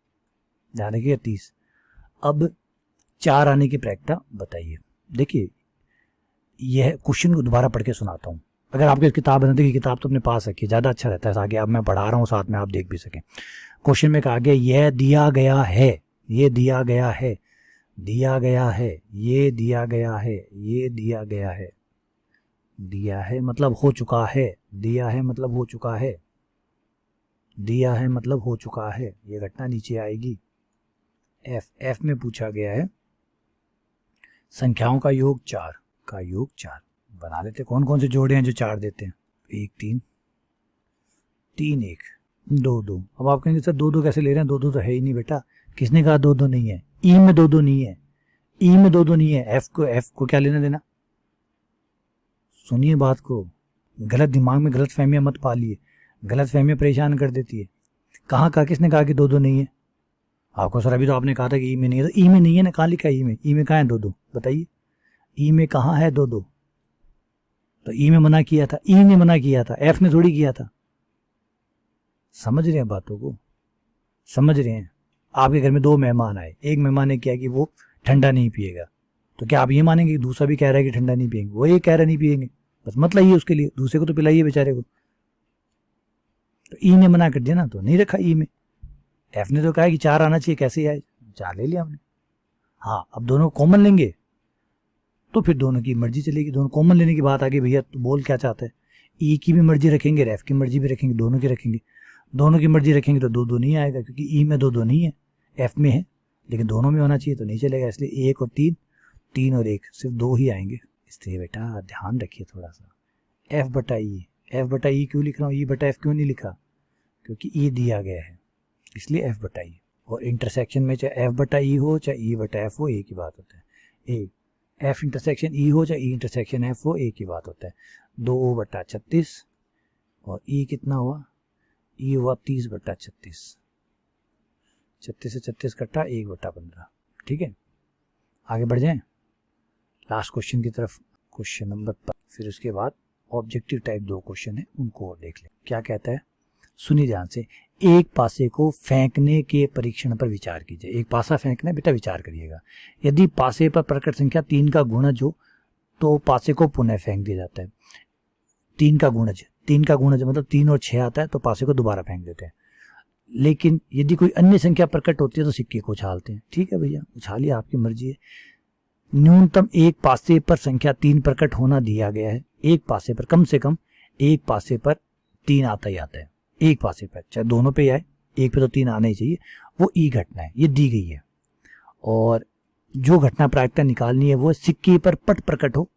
ध्यान रखिए 30। अब 4 आने की प्रायिकता बताइए। देखिए यह क्वेश्चन को दोबारा पढ़ के सुनाता हूँ। अगर आपकी किताब है, देखिए किताब तो अपने पास रखिए, ज़्यादा अच्छा रहता है, आगे अब मैं पढ़ा रहा हूँ साथ में आप देख भी सकें। क्वेश्चन में कहा गया यह दिया गया है, ये दिया गया है, दिया गया है, ये दिया गया है, ये दिया गया है। दिया है मतलब हो चुका है, दिया है मतलब हो चुका है, दिया है मतलब हो चुका है। ये घटना नीचे आएगी। एफ में पूछा गया है संख्याओं का योग 4, का योग 4 बना लेते। कौन कौन से जोड़े हैं जो 4 देते हैं, 1 3 3 1 2 2। अब आप कहेंगे सर 2 2 कैसे ले रहे हैं, 2 2 तो है ही नहीं बेटा। किसने कहा 2 2 नहीं है, ई में 2 2 नहीं है, ई में 2 2 नहीं है। एफ को क्या लेना देना, सुनिए बात को, गलत दिमाग में गलत फहमियां मत पालिए, गलत फहमियां परेशान कर देती है। कहाँ कहा, किसने कहा कि 2 2 नहीं है आपको, सर अभी तो आपने कहा था कि ई में नहीं है, तो ई में नहीं है ना, कहाँ लिखा है ई में कहाँ है 2 2 बताइए, ई में कहाँ है 2 2। तो ई में मना किया था, ई ने मना किया था, एफ ने थोड़ी किया था। समझ रहे हैं बातों को, समझ रहे हैं। आपके घर में 2 मेहमान आए, एक मेहमान ने किया कि वो ठंडा नहीं पिएगा, तो क्या आप ये मानेंगे कि दूसरा भी कह रहा है कि ठंडा नहीं पिएंगे, वो ये कह रहा नहीं पिएंगे, बस मत लाइए उसके लिए, दूसरे को तो पिलाइए बेचारे को। तो ई ने मना कर दिया ना, तो नहीं रखा ई में। एफ ने तो कहा कि 4 आना चाहिए, कैसे आए, 4 ले लिया हमने। हाँ अब दोनों कॉमन लेंगे तो फिर दोनों की मर्जी चलेगी। दोनों कॉमन लेने की बात आ गई, भैया तो बोल क्या चाहता है, ई की भी मर्जी रखेंगे, एफ की मर्जी भी रखेंगे, दोनों की रखेंगे। दोनों की मर्जी रखेंगे तो 2 2 नहीं आएगा, क्योंकि ई में 2 2 नहीं है, एफ में है, लेकिन दोनों में होना चाहिए तो नहीं चलेगा। इसलिए 1 और 3, 3 और 1, सिर्फ 2 ही आएंगे। इसलिए बेटा ध्यान रखिए थोड़ा सा। F/E क्यों लिख रहा हूँ, E/F क्यों नहीं लिखा, क्योंकि ई दिया गया है, इसलिए F/E। और इंटरसेक्शन में चाहे F/E हो चाहे E/F हो, एक ही बात होता है। एफ इंटरसेक्शन ई हो चाहे ई इंटरसेक्शन एफ हो, एक ही बात होता है। 2/36 और ई कितना हुआ, ई हुआ 30/36, 36 से 36 कट्टा 1/15। ठीक है, आगे बढ़ जाएं लास्ट क्वेश्चन की तरफ, क्वेश्चन नंबर 5। फिर उसके बाद ऑब्जेक्टिव टाइप 2 क्वेश्चन है, उनको और देख लें। क्या कहता है, सुनिए ध्यान से। एक पासे को फेंकने के परीक्षण पर विचार कीजिए। एक पासा फेंकना है बेटा, विचार करिएगा। यदि पासे पर प्रकट संख्या 3 का गुणज हो तो पासे को पुनः फेंक दिया जाता है। 3 का गुणज मतलब 3 और 6 आता है तो पासे को दोबारा फेंक देते हैं। लेकिन यदि कोई अन्य संख्या प्रकट होती है तो सिक्के को उछालते हैं। ठीक है भैया, उछालिए, आपकी मर्जी है। न्यूनतम एक पासे पर संख्या 3 प्रकट होना दिया गया है। एक पासे पर, कम से कम एक पासे पर 3 आता ही आता है। एक पासे पर, चाहे दोनों पे आए, एक पे तो 3 आना ही चाहिए। वो ई घटना है, ये दी गई है। और जो घटना प्रायिकता निकालनी है वो सिक्के पर पट प्रकट हो,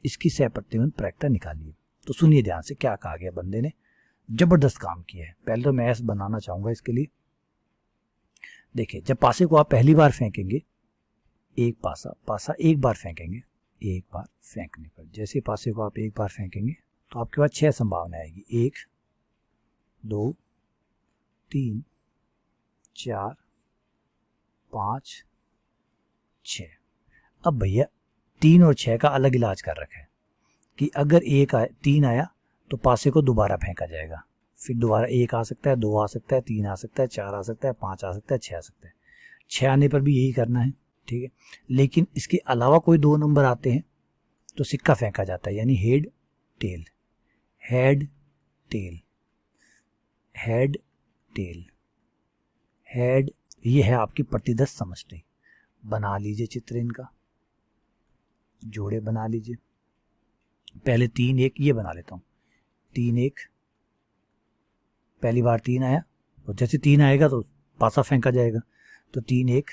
इसकी सहप्रतिबंध प्रायिकता निकालिए। तो सुनिए ध्यान से, क्या कहा गया, बंदे ने जबरदस्त काम किया है। पहले तो मैं एस बनाना चाहूंगा इसके लिए। देखिए, जब पासे को आप पहली बार फेंकेंगे, एक पासा एक बार फेंकेंगे, एक बार फेंकने पर जैसे पासे को आप एक बार फेंकेंगे तो आपके पास 6 संभावना आएगी। 1 2 3 4 5 6। अब भैया 3 और 6 का अलग इलाज कर रखा है कि अगर 3 आया तो पासे को दोबारा फेंका जाएगा। फिर दोबारा 1 आ सकता है, 2 आ सकता है, 3 आ सकता है, 4 आ सकता है, 5 आ सकता है, 6 आ सकता है। 6 आने पर भी यही करना है। ठीक है, लेकिन इसके अलावा कोई 2 नंबर आते हैं तो सिक्का फेंका जाता है, यानी head tail, head tail, head tail, head. ये है आपकी प्रतिदस समष्टि। बना लीजिए चित्र इनका, जोड़े बना लीजिए। पहले 3 1 ये बना लेता हूँ। 3 1, पहली बार 3 आया और जैसे 3 आएगा तो पासा फेंका जाएगा। तो 3 1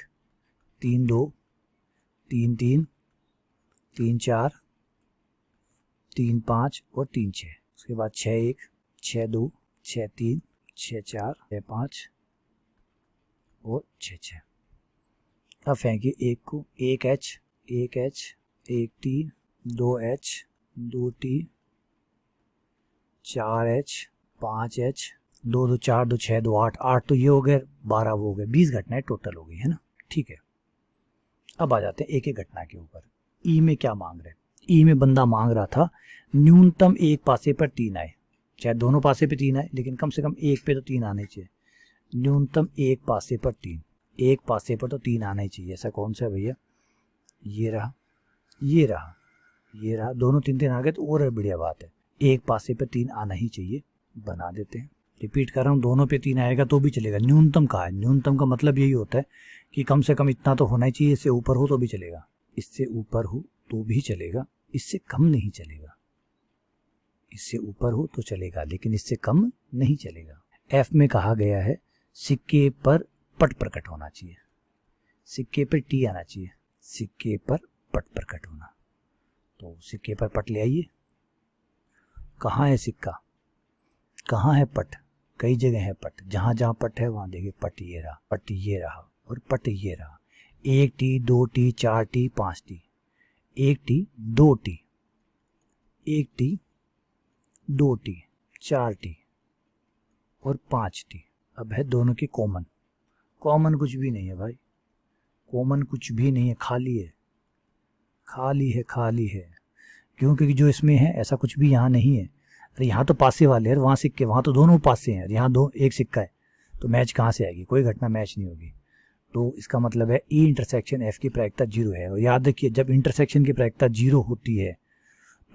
3 2 3 3 3 4 3 5 और 3 6। उसके बाद 6 1 6 2 6 3 6 4 6 5 और 6 6। अब फेंकिए एक को, 1 H 1 H 1 T 2 H 2 T 4 H 5 H 2 2 4 2 6 2 8 8 तो ये हो गए, 12 वो हो गए, 20 घटनाएं टोटल हो गई है ना। ठीक है, अब आ जाते हैं एक एक घटना के ऊपर। ई में क्या मांग रहे, ई में बंदा मांग रहा था न्यूनतम एक पासे पर 3 आए, चाहे दोनों पासे पे 3 आए लेकिन कम से कम एक पे तो 3 आने चाहिए। न्यूनतम एक पासे पर 3, एक पासे पर तो 3 आना ही चाहिए। ऐसा कौन सा है भैया, ये रहा, ये रहा, ये रहा, दोनों 3 3 आ गए तो और बढ़िया बात है। एक पासे पर 3 आना ही चाहिए, बना देते हैं। रिपीट कर रहा हूँ, दोनों पे 3 आएगा तो भी चलेगा। न्यूनतम कहा है, न्यूनतम का मतलब यही होता है कि कम से कम इतना तो होना ही चाहिए। इससे ऊपर हो तो भी चलेगा, इससे ऊपर हो तो भी चलेगा, इससे कम नहीं चलेगा। इससे ऊपर हो तो चलेगा लेकिन इससे कम नहीं चलेगा। एफ में कहा गया है सिक्के पर पट प्रकट होना चाहिए, सिक्के पर टी आना चाहिए, सिक्के पर पट प्रकट होना। तो सिक्के पर पट ले आइए। कहाँ है सिक्का, कहाँ है पट, कई जगह है पट। जहाँ जहाँ पट है वहाँ देखिए पट ये रहा, पट ये रहा और पट ये रहा। 1 T 2 T 4 T 5 T, 1 T 2 T, 1 T 2 T 4 T और 5 टी। अब है दोनों की कॉमन, कॉमन कुछ भी नहीं है भाई, कॉमन कुछ भी नहीं है, खाली है, खाली है, खाली है। क्यों, क्योंकि जो इसमें है ऐसा कुछ भी यहाँ नहीं है। अरे यहाँ तो पासे वाले हैं, वहाँ सिक्के, वहाँ तो दोनों पासे हैं, यहाँ दो एक सिक्का है, तो मैच कहाँ से आएगी, कोई घटना मैच नहीं होगी। तो इसका मतलब है ई इंटरसेक्शन एफ की प्रायिकता 0 है। और याद रखिए जब इंटरसेक्शन की प्रायिकता 0 होती है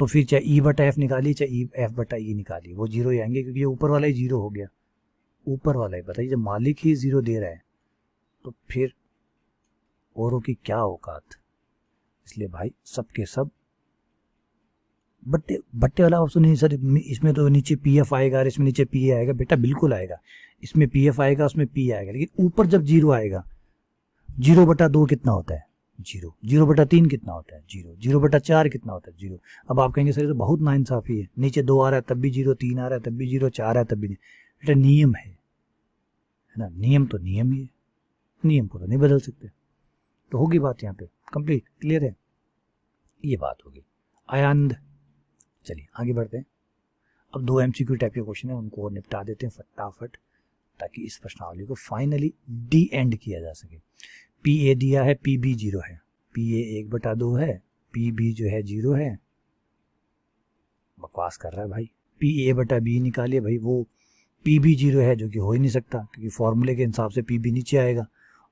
तो फिर चाहे ई बटा एफ निकालिए चाहे एफ बटा ई निकालिए, वो 0 ही आएंगे, क्योंकि ये ऊपर वाला ही 0 हो गया, ऊपर वाला ही। बताइए जब मालिक ही 0 दे रहा है तो फिर औरों की क्या औकात। इसलिए भाई सबके सब बट्टे बट्टे वाला ऑप्शन नहीं सर, इसमें तो नीचे पी एफ आएगा और इसमें नीचे पी आएगा। बेटा बिल्कुल आएगा, इसमें पी एफ आएगा उसमें पी आएगा, लेकिन ऊपर जब 0 आएगा, 0/2 कितना होता है 0, 0/3 कितना होता है 0, 0/4 कितना होता है 0। अब आप कहेंगे सर तो बहुत नाइंसाफी है, नीचे 2 आ रहा है तब भी 0, 3 आ रहा है तब भी 0, 4 आ रहा है तब भी नहीं। बेटा नियम है ना, नियम तो नियम ही है, नियम को तो नहीं बदल सकते। तो होगी बात यहाँ पे कंप्लीट, क्लियर है। ये बात होगी। आनंद, चलिए आगे बढ़ते हैं। अब 2 MCQ टाइप के क्वेश्चन है, उनको निपटा देते हैं फटाफट, ताकि इस प्रश्नावली को फाइनली डी एंड किया जा सके। PA दिया है, PB 0 है, PA 1/2 है, PB जो है 0 है। बकवास कर रहा है भाई। PA/B निकालिए भाई, वो PB 0 है, जो कि हो ही नहीं सकता, क्योंकि फॉर्मूले के हिसाब से PB नीचे आएगा,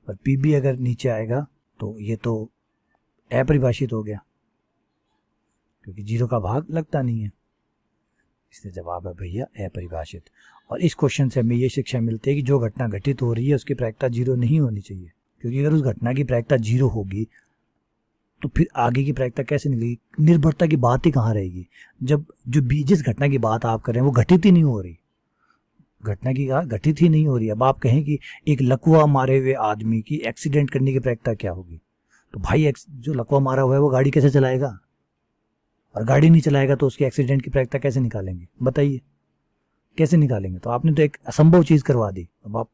और PB अगर नीचे आएगा तो ये तो अपरिभाषित हो गया, क्योंकि 0 का भाग लगता नहीं है। इसलिए जवाब है भैया अपरिभाषित। और इस क्वेश्चन से हमें ये शिक्षा मिलती है कि जो घटना घटित हो रही है उसकी प्रायिकता 0 नहीं होनी चाहिए, क्योंकि अगर उस घटना की प्रायिकता 0 होगी तो फिर आगे की प्रायिकता कैसे निकलेगी? निर्भरता की बात ही कहाँ रहेगी, जब जो जिस घटना की बात आप कर रहे हैं वो घटित ही नहीं हो रही, घटना की घटित ही नहीं हो रही। अब आप कहें कि एक लकवा मारे हुए आदमी की एक्सीडेंट करने की प्रायिकता क्या होगी? तो भाई जो लकवा मारा हुआ है वो गाड़ी कैसे चलाएगा? और गाड़ी नहीं चलाएगा तो उसकी एक्सीडेंट की प्रायिकता कैसे निकालेंगे? बताइए कैसे निकालेंगे? तो आपने तो एक असंभव चीज करवा दी। अब आप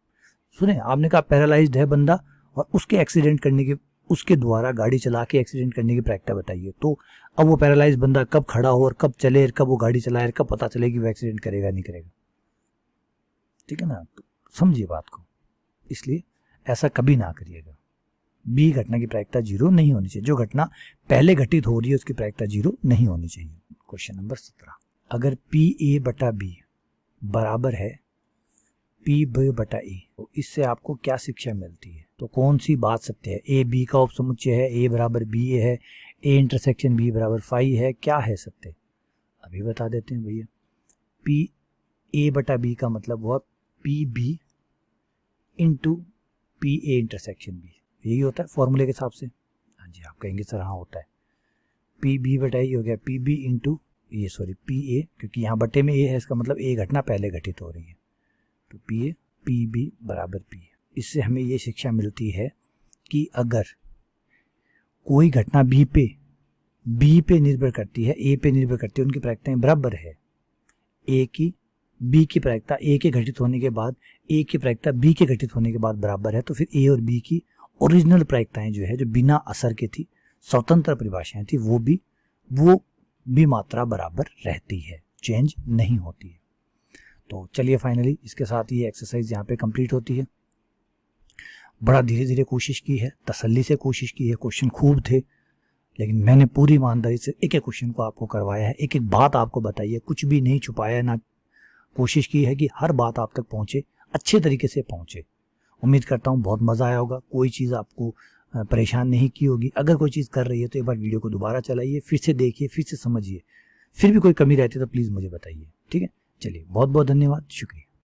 सुने, आपने कहा पैरालाइज्ड है बंदा और उसके एक्सीडेंट करने की, उसके द्वारा गाड़ी चला के एक्सीडेंट करने की प्रायिकता बताइए। तो अब वो पैरालाइज्ड बंदा कब खड़ा हो और कब चले और कब वो गाड़ी चलाए और कब पता चले कि वो एक्सीडेंट करेगा नहीं करेगा? ठीक है ना, तो समझिए बात को। इसलिए ऐसा कभी ना करिएगा। बी घटना की प्रायिकता 0 नहीं होनी चाहिए, जो घटना पहले घटित हो रही है उसकी प्रायिकता 0 नहीं होनी चाहिए। क्वेश्चन नंबर 17, अगर PA/B बराबर है PB/A, तो इससे आपको क्या शिक्षा मिलती है? तो कौन सी बात सत्य है? A B का उपसमुच्चय है, A बराबर BA है, A इंटरसेक्शन B बराबर फाई है, क्या है सत्य? अभी बता देते हैं भैया। PA/B का मतलब हुआ PB into PA intersection B, यही होता है फॉर्मूले के हिसाब से। हाँ जी, आप कहेंगे सर हाँ होता है। PB/A हो गया PB इंटू ये PA, क्योंकि यहाँ बटे में A है, इसका मतलब A घटना पहले घटित हो रही है, तो PB बराबर P। इससे हमें ये शिक्षा मिलती है कि अगर कोई घटना B पे निर्भर करती है, A पे निर्भर करती है, उनकी प्रायिकताएं बराबर है, A की B की प्रायिकता A के घटित होने के बाद, A की प्रायिकता B के घटित होने के बाद बराबर है, तो फिर A और B की ओरिजिनल प्रायिकताएं जो है, जो बिना असर की थी, स्वतंत्र परिभाषाएं थी, वो भी मात्रा बराबर रहती है, चेंज नहीं होती है। तो चलिए फाइनली इसके साथ ये एक्सरसाइज यहाँ पे कंप्लीट होती है। बड़ा धीरे धीरे कोशिश की है, तसल्ली से कोशिश की है, क्वेश्चन खूब थे, लेकिन मैंने पूरी ईमानदारी से एक एक क्वेश्चन को आपको करवाया है, एक एक बात आपको बताई है, कुछ भी नहीं छुपाया, ना कोशिश की है कि हर बात आप तक पहुंचे, अच्छे तरीके से पहुंचे। उम्मीद करता हूं बहुत मज़ा आया होगा, कोई चीज़ आपको परेशान नहीं की होगी। अगर कोई चीज़ कर रही है तो एक बार वीडियो को दोबारा चलाइए, फिर से देखिए, फिर से समझिए, फिर भी कोई कमी रहती है तो प्लीज़ मुझे बताइए। ठीक है, चलिए बहुत बहुत धन्यवाद, शुक्रिया।